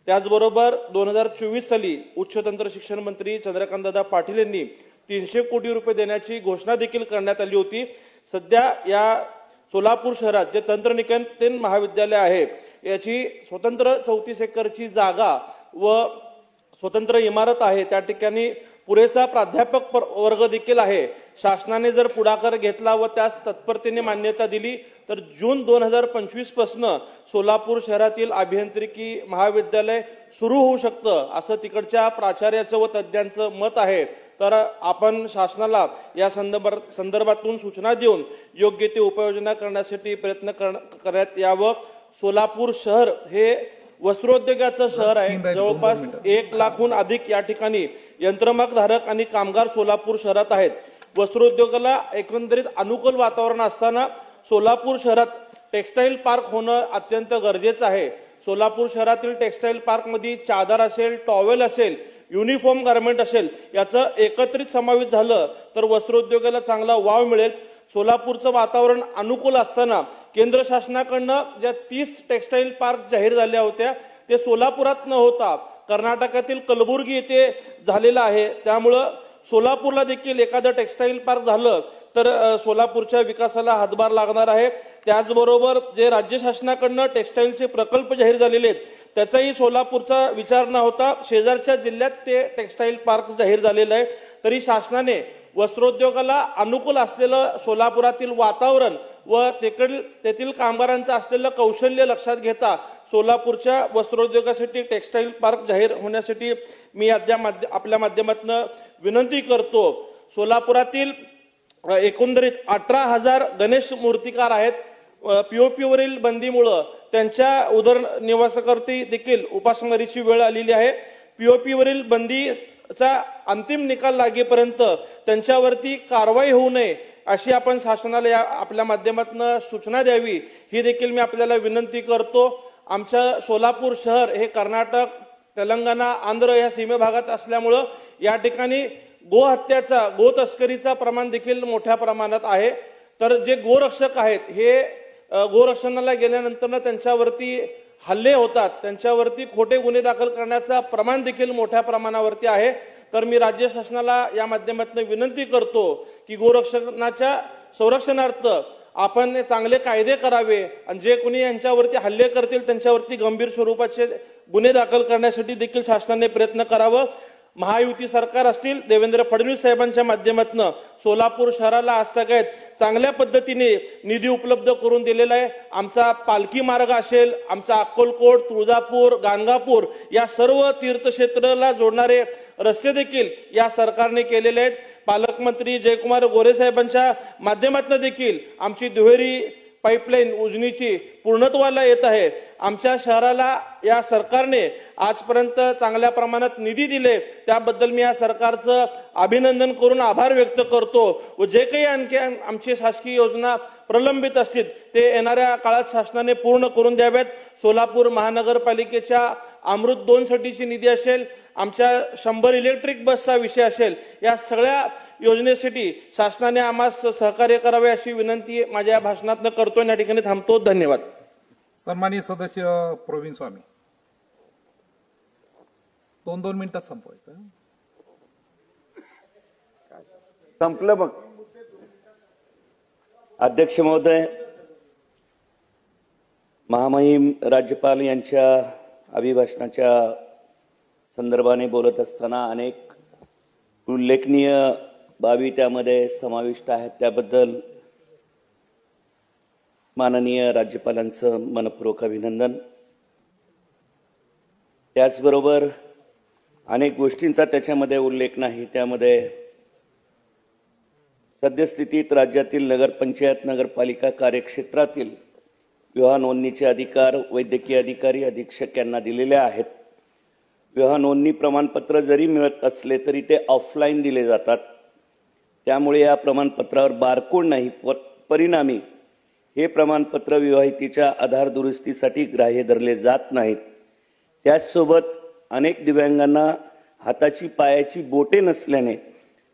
Speaker 7: त्याचबरोबर 2024 साली उच्च तंत्र शिक्षण मंत्री चंद्रकांतदादा पाटील यांनी 300 कोटी रुपये देण्याची घोषणा देखील करण्यात आली होती. सध्या या सोलापूर शहरात जे तंत्रनिकेतन महाविद्यालय आहे याची स्वतंत्र 34 एकरची जागा व स्वतंत्र इमारत आहे. त्या ठिकाणी पुरेसा प्राध्यापक वर्ग देखील आहे. शासनाने जर पुढाकार घेतला व त्यास तत्परतेने मान्यता दिली तर जून 2025 पासून सोलापूर शहरातील अभियांत्रिकी महाविद्यालय सुरू होऊ शकतं असं तिकडच्या प्राचार्याचं व तज्ज्ञांचं मत आहे. तर आपण शासनाला या संदर्भातून सूचना देऊन योग्य ते उपाययोजना करण्यासाठी प्रयत्न करण्यात यावं. सोलापूर शहर हे वस्त्रोद्योगाचं शहर आहे. जवळपास 1 लाखहून अधिक या ठिकाणी यंत्रमागधारक आणि कामगार सोलापूर शहरात आहेत. वस्त्रोद्योगाला एकंदरीत अनुकूल वातावरण असताना सोलापूर शहरात टेक्सटाईल पार्क होणं अत्यंत गरजेचं आहे. सोलापूर शहरातील टेक्सटाईल पार्क मध्ये चादर असेल, टॉवेल असेल, युनिफॉर्म गार्मेंट असेल याचं एकत्रित समावेश झालं तर वस्त्रोद्योगाला चांगला वाव मिळेल. सोलापूरचं वातावरण अनुकूल असताना केंद्र शासनाकडनं ज्या 30 टेक्सटाईल पार्क जाहीर झाल्या होत्या ते सोलापुरात न होता कर्नाटकातील कलबुर्गी येथे झालेलं आहे. त्यामुळं सोलापूरला देखील एखादं टेक्सटाईल पार्क झालं तर सोलापूरच्या विकासाला हातभार लागणार आहे. त्याचबरोबर जे राज्य शासनाकडनं टेक्सटाईलचे प्रकल्प जाहीर झालेले आहेत त्याचाही सोलापूरचा विचार न होता शेजारच्या जिल्ह्यात ते टेक्सटाईल पार्क जाहीर झालेलं आहे. तरी शासनाने वस्त्रोद्योगाला अनुकूल असलेलं सोलापुरातील वातावरण व तेथील कामगारांचं असलेलं कौशल्य लक्षात घेता सोलापूरच्या वस्त्रोद्योगासाठी टेक्सटाईल पार्क जाहीर होण्यासाठी मी आपल्या माध्यमातून विनंती करतो. सोलापुरातील एकंदरीत 18,000 गणेश मूर्तिकार आहेत. पीओपीवरील बंदीमुळे त्यांच्या उदरनिर्वाहासाठी देखील उपासमारीची वेळ आलेली आहे. पीओपीवरील बंदीचा अंतिम निकाल लागेपर्यंत त्यांच्यावरती कारवाई होऊ नये अशी आपण शासनाला आपल्या माध्यमातून सूचना द्यावी ही देखील मी आपल्याला विनंती करतो. आमच्या सोलापूर शहर हे कर्नाटक, तेलंगणा, आंध्र या सीमे भागात असल्यामुळं या ठिकाणी गो तस्करीचा प्रमाण देखील मोठ्या प्रमाणात आहे. तर जे गोरक्षक आहेत हे गोरक्षणाला गेल्यानंतर त्यांच्यावरती हल्ले होतात, त्यांच्यावरती खोटे गुन्हे दाखल करण्याचा प्रमाण देखील मोठ्या प्रमाणावरती आहे. तर मी राज्य शासनाला या माध्यमातून विनंती करतो की गोरक्षणाच्या संरक्षणार्थ आपण चांगले कायदे करावे आणि जे कोणी यांच्यावरती हल्ले करतील त्यांच्यावरती गंभीर स्वरूपाचे गुन्हे दाखल करण्यासाठी देखील शासनाने प्रयत्न करावं. महायुती सरकार असतील देवेंद्र फडणवीस साहेबांच्या माध्यमातून सोलापूर शहराला आजतागायत चांगल्या पद्धतीने निधी उपलब्ध करून दिलेला आहे. आमचा पालखी मार्ग असेल, आमचा अक्कलकोट, तुळजापूर, गाणगापूर या सर्व तीर्थक्षेत्राला जोडणारे रस्ते देखील या सरकारने केलेले आहेत. पालकमंत्री जयकुमार गोरे साहेबांच्या माध्यमातून देखील आमची दुहेरी पाईपलाईन उजनीची पूर्णत्वाला येत आहे. आमच्या शहराला या सरकारने आजपर्यंत चांगल्या प्रमाणात निधी दिले त्याबद्दल मी या सरकारचं अभिनंदन करून आभार व्यक्त करतो. व जे काही आणखी आमची शासकीय योजना प्रलंबित असतील ते येणाऱ्या काळात शासनाने पूर्ण करून द्याव्यात. सोलापूर महानगरपालिकेच्या अमृत 2 साठीची निधी असेल, आमच्या 100 इलेक्ट्रिक बसचा विषय असेल, या सगळ्या योजनेसाठी शासनाने आम्हास सहकार्य करावे अशी विनंती माझ्या भाषणातून करतो. या ठिकाणी थांबतो. धन्यवाद.
Speaker 4: सन्माननीय सदस्य प्रवीण स्वामी, 2 मिनिटात संपवायचं.
Speaker 8: संपलं मग. अध्यक्ष महोदय, महामहिम राज्यपाल यांच्या अभिभाषणाच्या संदर्भाने बोलत असताना अनेक उल्लेखनीय बाबी त्यामध्ये समाविष्ट आहेत. त्याबद्दल माननीय राज्यपालांचं मनपूर्वक अभिनंदन. त्याचबरोबर अनेक गोष्टींचा त्याच्यामध्ये उल्लेख नाही. त्यामध्ये सद्यस्थितीत राज्यातील नगरपंचायत, नगरपालिका कार्यक्षेत्रातील विवाह नोंदणीचे अधिकार वैद्यकीय अधिकारी, अधीक्षक यांना दिलेले आहेत. विवाह नोंदणी प्रमाणपत्र जरी मिळत असले तरी ते ऑफलाईन दिले जातात. त्यामुळे या प्रमाणपत्रावर बारकोड नाही. परिणामी हे प्रमाणपत्र विवाहितेच्या आधार दुरुस्तीसाठी ग्राह्य धरले जात नाहीत. त्याचसोबत अनेक दिव्यांगांना हाताची पायाची बोटे नसल्याने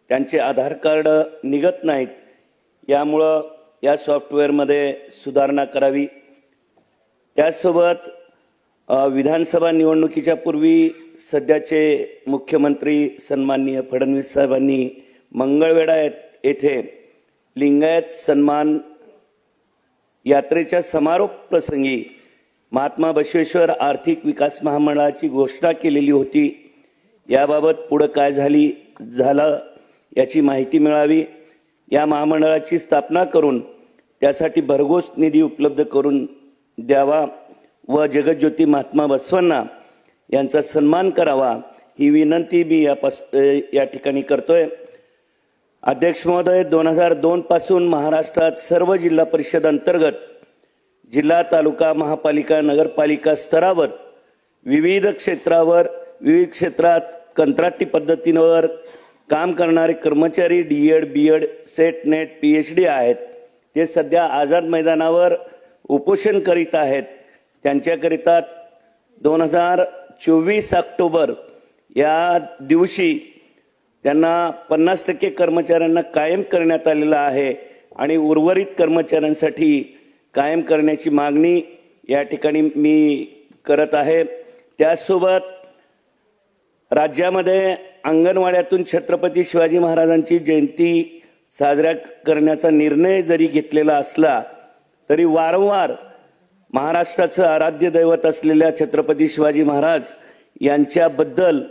Speaker 8: त्यांचे आधार कार्ड निघत नाहीत. यामुळं या सॉफ्टवेअरमध्ये सुधारणा करावी. त्याचसोबत विधानसभा निवडणुकीच्या पूर्वी सध्याचे मुख्यमंत्री सन्माननीय फडणवीस साहेबांनी मंगळवेढा येथे लिंगायत सन्मान यात्रेच्या समारोप प्रसंगी महात्मा बसवेश्वर आर्थिक विकास महामंडळाची घोषणा केलेली होती. याबाबत पुढे काय झालं याची माहिती मिळावी. या महामंडळाची स्थापना करून त्यासाठी भरघोस निधी उपलब्ध करून द्यावा व जगज्योती महात्मा बसवांना यांचा सन्मान करावा ही विनंती मी या ठिकाणी करतोय. अध्यक्ष महोदय, 2002 पासून महाराष्ट्रात सर्व जिल्हा परिषद अंतर्गत जिल्हा, तालुका, महापालिका, नगरपालिका स्तरावर विविध क्षेत्रात कंत्राटी पद्धतीवर काम करणारे कर्मचारी DEd, BEd, SET, NET, PhD आहेत. ते सध्या आझाद मैदानावर उपोषण करीत आहेत. त्यांच्याकरिता 2024 ऑक्टोबर या दिवशी त्यांना 50% कर्मचाऱ्यांना कायम करण्यात आलेला आहे आणि उर्वरित कर्मचाऱ्यांसाठी कायम करण्याची मागणी या ठिकाणी मी करत आहे. त्याचसोबत राज्यामध्ये अंगणवाड्यातून छत्रपती शिवाजी महाराजांची जयंती साजरा करण्याचा निर्णय जरी घेतलेला असला तरी वारंवार महाराष्ट्राचं आराध्य दैवत असलेल्या छत्रपती शिवाजी महाराज यांच्याबद्दल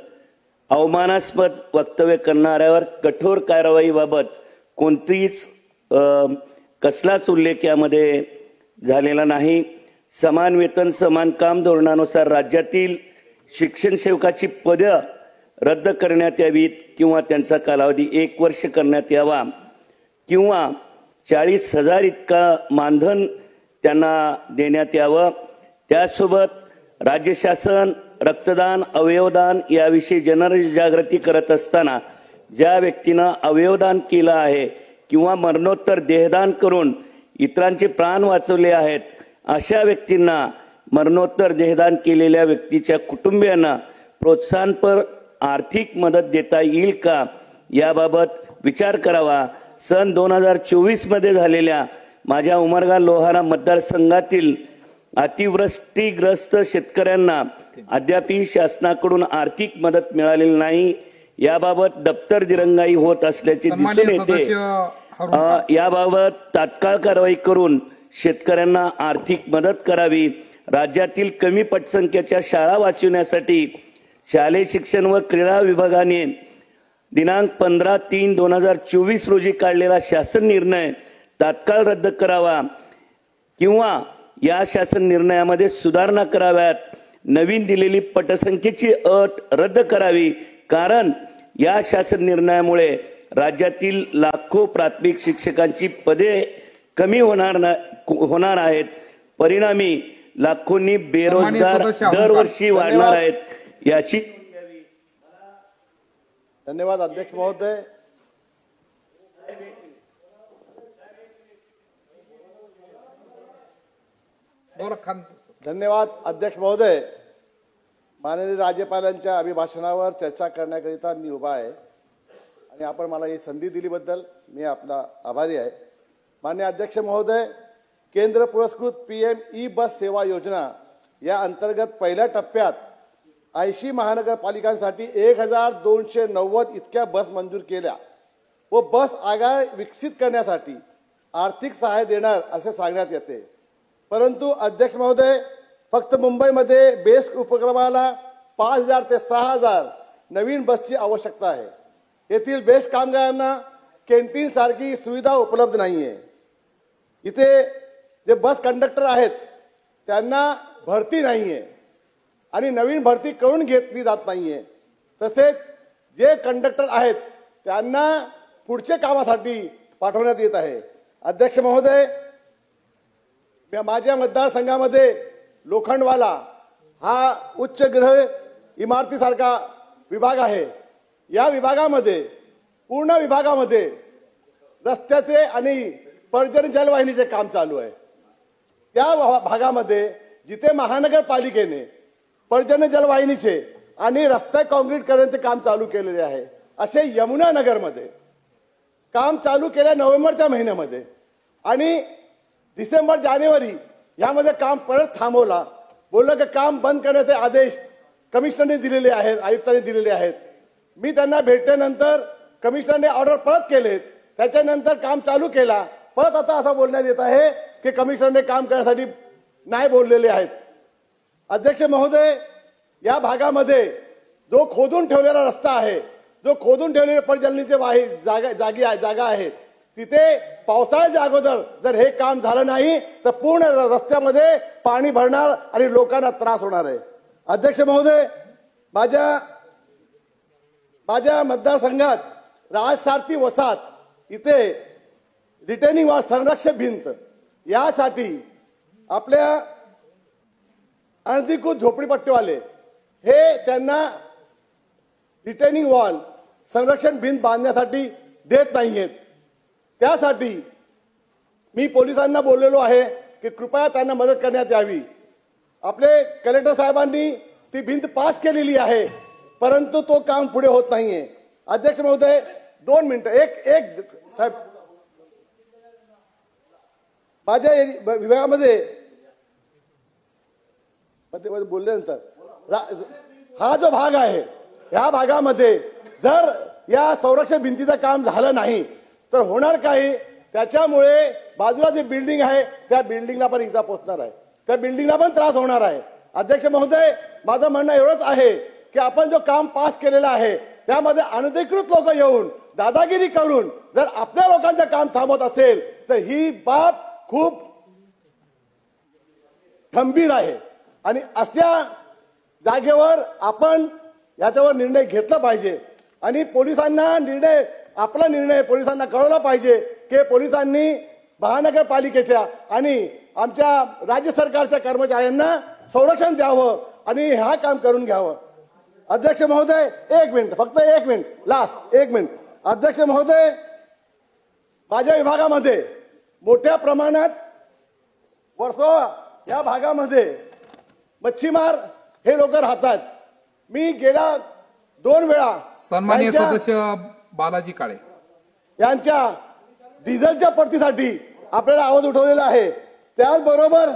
Speaker 8: अवमानास्पद वक्तव्य करणाऱ्यावर कठोर कारवाईबाबत कोणतीच कसलाच उल्लेख यामध्ये झालेला नाही. समान वेतन समान काम धोरणानुसार राज्यातील शिक्षण सेवकाची पदं रद्द करण्यात यावीत किंवा त्यांचा कालावधी 1 वर्ष करण्यात यावा किंवा 40,000 इतका मानधन त्यांना देण्यात यावं. त्यासोबत राज्य शासन रक्तदान अवयवदान याविषयी जनजागृती करत असताना ज्या व्यक्तीनं अवयवदान केलं आहे किंवा मरणोत्तर देहदान करून इतरांचे प्राण वाचवले आहेत अशा व्यक्तींना मरणोत्तर देहदान केलेल्या व्यक्तीच्या कुटुंबियांना प्रोत्साहनपर आर्थिक मदत देता येईल का याबाबत विचार करावा. सन 2024 मध्ये झालेल्या माझ्या उमरगा लोहारा मतदारसंघातील अतिवृष्टीग्रस्त शेतकऱ्यांना अद्यापही शासनाकडून आर्थिक मदत मिळालेली नाही. याबाबत दप्तर दिरंगाई होत असल्याचे दिसून येते. याबाबत तात्काळ कारवाई करून शेतकऱ्यांना आर्थिक मदत करावी. राज्यातील कमी पटसंख्येच्या शाळा वाचविण्यासाठी शालेय शिक्षण व क्रीडा विभागाने दिनांक 15/3/2024 रोजी काढलेला शासन निर्णय तात्काळ रद्द करावा किंवा या शासन निर्णयामध्ये सुधारणा कराव्यात. नवीन दिलेली पटसंख्येची अट रद्द करावी, कारण या शासन निर्णयामुळे राज्यातील लाखो प्राथमिक शिक्षकांची पदे कमी होणार आहेत. परिणामी लाखोंनी बेरोजगार दरवर्षी वाढणार आहेत. याची
Speaker 6: धन्यवाद अध्यक्ष महोदय. धन्यवाद अध्यक्ष महोदय. माननीय राज्यपालांच्या अभिभाषणावर चर्चा करण्याकरिता मी उभा आहे आणि आपण मला ही संधी दिलीबद्दल मी आपला आभारी आहे. माननीय अध्यक्ष महोदय, केंद्र पुरस्कृत PM ई बस सेवा योजना या अंतर्गत पहिल्या टप्प्यात 80 महानगरपालिकांसाठी 1290 इतक्या बस मंजूर केल्या व बस आगार विकसित करण्यासाठी आर्थिक सहाय्य देणार असे सांगण्यात येते. परंतु अध्यक्ष महोदय, फक्त मुंबईमध्ये बेस्ट उपक्रमाला 5000 ते 6000 नवीन बसची आवश्यकता आहे. येथील बेस्ट कामगारांना कॅन्टीन सारखी सुविधा उपलब्ध नाहीये. इथे जे बस कंडक्टर आहेत त्यांना भरती नाहीये आणि नवीन भरती करून घेतली जात नाहीये. तसेच जे कंडक्टर आहेत त्यांना पुढच्या कामासाठी पाठवण्यात येत आहे. अध्यक्ष महोदय, माझ्या मतदारसंघामध्ये लोखंडवाला हा उच्चगृह इमारतीसारखा विभाग आहे. या विभागामध्ये पूर्ण विभागामध्ये रस्त्याचे आणि पर्जन्य जलवाहिनीचे काम चालू आहे. त्या भागामध्ये जिथे महानगरपालिकेने पर्जन्य जलवाहिनीचे आणि रस्ते काँक्रीट करण्याचे काम चालू केलेले आहे, असे यमुना नगरमध्ये काम चालू केल्या नोव्हेंबरच्या महिन्यामध्ये आणि डिसेंबर जानेवारी यामध्ये काम परत थांबवला. बोललं की काम बंद करण्याचे आदेश कमिशनरने दिलेले आहेत, आयुक्तांनी दिलेले आहेत. मी त्यांना भेटल्यानंतर कमिशनरने ऑर्डर परत केलेत. त्याच्यानंतर काम चालू केला. परत आता असं बोलण्यात येत आहे की कमिशनरने काम करण्यासाठी नाही बोललेले आहेत. अध्यक्ष महोदय, या भागामध्ये जो खोदून ठेवलेला रस्ता आहे, जो खोदून ठेवलेले पर्जन्यचे जागा आहे, तिथे पावसाळ्याच्या अगोदर जर हे काम झालं नाही तर पूर्ण रस्त्यामध्ये पाणी भरणार आणि लोकांना त्रास होणार आहे. अध्यक्ष महोदय, माझ्या मतदारसंघात राजसारथी वसाहत इथे रिटेनिंग वॉल संरक्षक भिंत यासाठी आपल्या अनधिकृत झोपडीपट्टीवाले हे त्यांना रिटेनिंग वॉल संरक्षण भिंत बांधण्यासाठी देत नाहीयेत. त्यासाठी मी पोलिसांना बोललेलो आहे की कृपया त्यांना मदत करण्यात यावी. आपले कलेक्टर साहेबांनी ती भिंत पास केलेली आहे, परंतु तो काम पुढे होत नाहीये. अध्यक्ष महोदय, 2 मिनिटं एक साहेब, माझ्या विभागामध्ये बोलल्यानंतर हा जो भाग आहे, ह्या भागामध्ये
Speaker 9: जर या संरक्षण भिंतीचं काम झालं नाही तर होणार काय? त्याच्यामुळे बाजूला जी बिल्डिंग आहे त्या बिल्डिंगला पण इजा पोहोचणार आहे, त्या बिल्डिंगला पण त्रास होणार आहे. अध्यक्ष महोदय, माझं म्हणणं एवढंच आहे की आपण जो काम पास केलेला आहे त्यामध्ये अनधिकृत लोक येऊन दादागिरी करून जर आपल्या लोकांचं काम थांबवत असेल तर ही बाब खूप गंभीर आहे आणि अशा जागेवर आपण याच्यावर निर्णय घेतला पाहिजे आणि पोलिसांना आपला निर्णय पोलिसांना कळवला पाहिजे की पोलिसांनी महानगरपालिकेच्या आणि आमच्या राज्य सरकारच्या कर्मचाऱ्यांना संरक्षण द्यावं आणि हा काम करून घ्यावं. अध्यक्ष महोदय, एक मिनिट, फक्त एक मिनिट, लास्ट एक मिनिट. अध्यक्ष महोदय, माझ्या विभागामध्ये मोठ्या प्रमाणात वर्सोवा या भागामध्ये मच्छीमार हे लोक राहतात. मी गेल्या 2 वेळा
Speaker 4: सन्माननीय सदस्य बालाजी काळे
Speaker 9: यांच्या डिझेलच्या पडतीसाठी आपल्याला आवाज उठवलेला आहे. त्याचबरोबर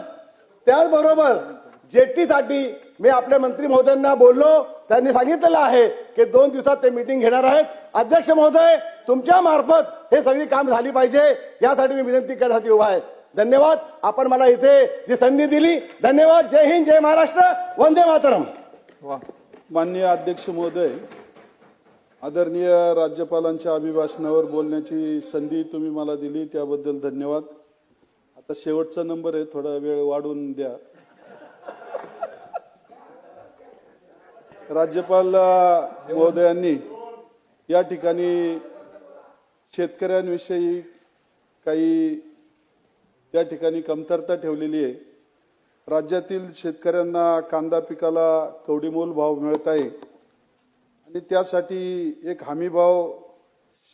Speaker 9: जेटीसाठी मी आपल्या मंत्री महोदयांना बोललो, त्यांनी सांगितलेलं आहे की 2 दिवसात ते मीटिंग घेणार आहेत. अध्यक्ष महोदय, तुमच्या मार्फत हे सगळी काम झाली पाहिजे यासाठी मी विनंती करण्यासाठी उभा आहे. धन्यवाद. आपण मला इथे जी संधी दिली, धन्यवाद. जय हिंद, जय महाराष्ट्र, वंदे मातरम.
Speaker 2: माननीय अध्यक्ष महोदय, आदरणीय राज्यपालांच्या अभिभाषणावर बोलण्याची संधी तुम्ही मला दिली त्याबद्दल धन्यवाद. आता शेवटचा नंबर आहे, थोडा वेळ वाढवून द्या. राज्यपाल महोदयांनी या ठिकाणी शेतकऱ्यांविषयी काही त्या ठिकाणी कमतरता ठेवलेली आहे. राज्यातील शेतकऱ्यांना कांदा पिकाला कवडीमोल भाव मिळत आहे आणि त्यासाठी एक हमी भाव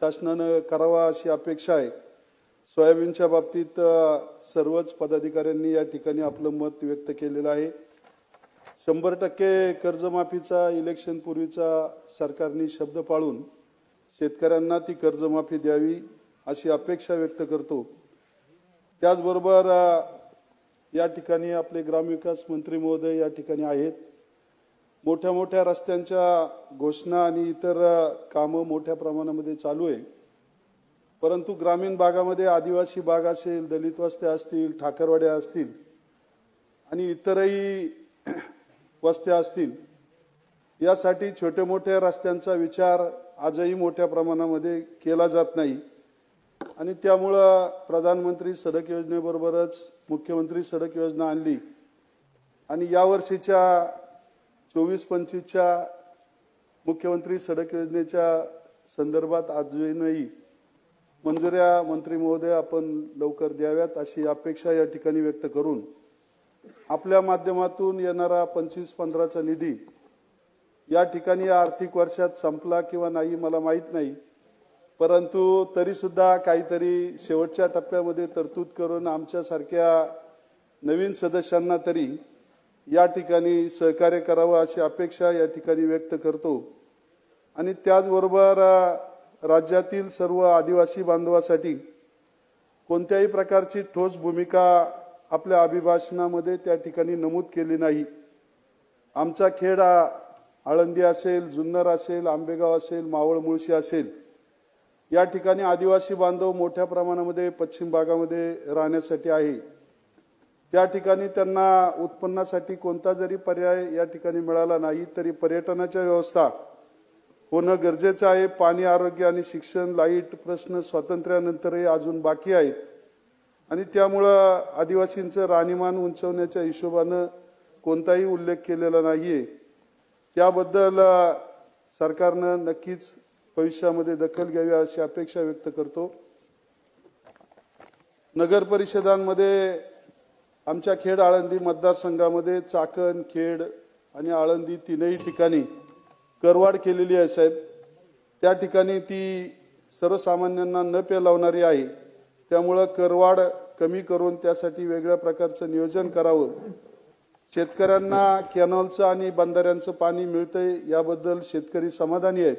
Speaker 2: शासनानं करावा अशी अपेक्षा आहे. सोयाबीनच्या बाबतीत सर्वच पदाधिकाऱ्यांनी या ठिकाणी आपलं मत व्यक्त केलेलं आहे. 100% कर्जमाफीचा इलेक्शन पूर्वीचा सरकारने शब्द पाळून शेतकऱ्यांना ती कर्जमाफी द्यावी अशी अपेक्षा व्यक्त करतो. त्याचबरोबर या ठिकाणी आपले ग्रामविकास मंत्री महोदय या ठिकाणी आहेत. मोठ्या मोठ्या रस्त्यांच्या घोषणा आणि इतर कामं मोठ्या प्रमाणामध्ये चालू आहे, परंतु ग्रामीण भागामध्ये आदिवासी भाग असेल, दलित वस्त्या असतील, ठाकरवाड्या असतील आणि इतरही वस्त्या असतील, यासाठी छोटे मोठ्या रस्त्यांचा विचार आजही मोठ्या प्रमाणामध्ये केला जात नाही आणि त्यामुळं प्रधानमंत्री सडक योजनेबरोबरच मुख्यमंत्री सडक योजना आणली आणि यावर्षीच्या 24-25च्या मुख्यमंत्री सडक योजनेच्या संदर्भात अजूनही मंजुऱ्या मंत्री महोदय आपण लवकर द्याव्यात अशी अपेक्षा या ठिकाणी व्यक्त करून आपल्या माध्यमातून येणारा 25-15चा निधी या ठिकाणी आर्थिक वर्षात संपला किंवा नाही मला माहित नाही, परंतु तरी सुद्धा काहीतरी शेवटच्या टप्प्यामध्ये तरतूद करून आमच्यासारख्या नवीन सदस्यांना तरी या ठिकाणी सहकार्य करावं अशी अपेक्षा या ठिकाणी व्यक्त करतो. आणि त्याचबरोबर राज्यातील सर्व आदिवासी बांधवांसाठी कोणत्याही प्रकारची ठोस भूमिका आपल्या अभिभाषणामध्ये त्या ठिकाणी नमूद केली नाही. आमचा खेड आळंदी असेल, जुन्नर असेल, आंबेगाव असेल, मावळ मुळशी असेल, या ठिकाणी आदिवासी बांधव मोठ्या प्रमाणामध्ये पश्चिम भागामध्ये राहण्यासाठी आहे. त्या ठिकाणी त्यांना उत्पन्नासाठी कोणता जरी पर्याय या ठिकाणी मिळाला नाही तरी पर्यटनाच्या व्यवस्था होणं गरजेचं आहे. पाणी, आरोग्य आणि शिक्षण, लाईट प्रश्न स्वातंत्र्यानंतरही अजून बाकी आहेत आणि त्यामुळं आदिवासींचं राहणीमान उंचवण्याच्या हिशोबानं कोणताही उल्लेख केलेला नाहीये. त्याबद्दल सरकारनं नक्कीच भविष्यामध्ये दखल घ्यावी अशी अपेक्षा व्यक्त करतो. नगर परिषदांमध्ये आमच्या खेड आळंदी मतदारसंघामध्ये चाकण, खेड आणि आळंदी तीनही ठिकाणी करवाढ केलेली आहे साहेब. त्या ठिकाणी ती सर्वसामान्यांना न पेलावणारी आहे, त्यामुळं करवाढ कमी करून त्यासाठी वेगळ्या प्रकारचं नियोजन करावं. शेतकऱ्यांना कॅनॉलचं आणि बंधाऱ्यांचं पाणी मिळतंय याबद्दल शेतकरी समाधानी आहेत,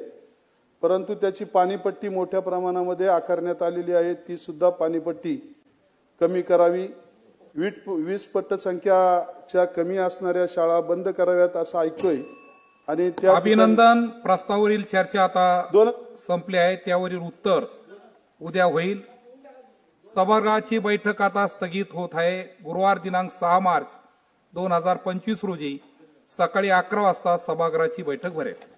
Speaker 2: परंतु त्याची पाणीपट्टी मोठ्या प्रमाणामध्ये आकारण्यात आलेली आहे, ती सुद्धा पाणीपट्टी कमी करावी. 20 पट संख्याच्या कमी असणाऱ्या शाळा बंद कराव्यात असं ऐकतोय.
Speaker 10: आणि त्या
Speaker 4: अभिनंदन. प्रस्तावावरील चर्चा आता
Speaker 10: दोन
Speaker 4: संपली आहे. त्यावरील उत्तर उद्या होईल. सभागृहाची बैठक आता स्थगित होत आहे. गुरुवार दिनांक 6 मार्च 2025 रोजी सकाळी 11 वाजता सभागृहाची बैठक भरेल.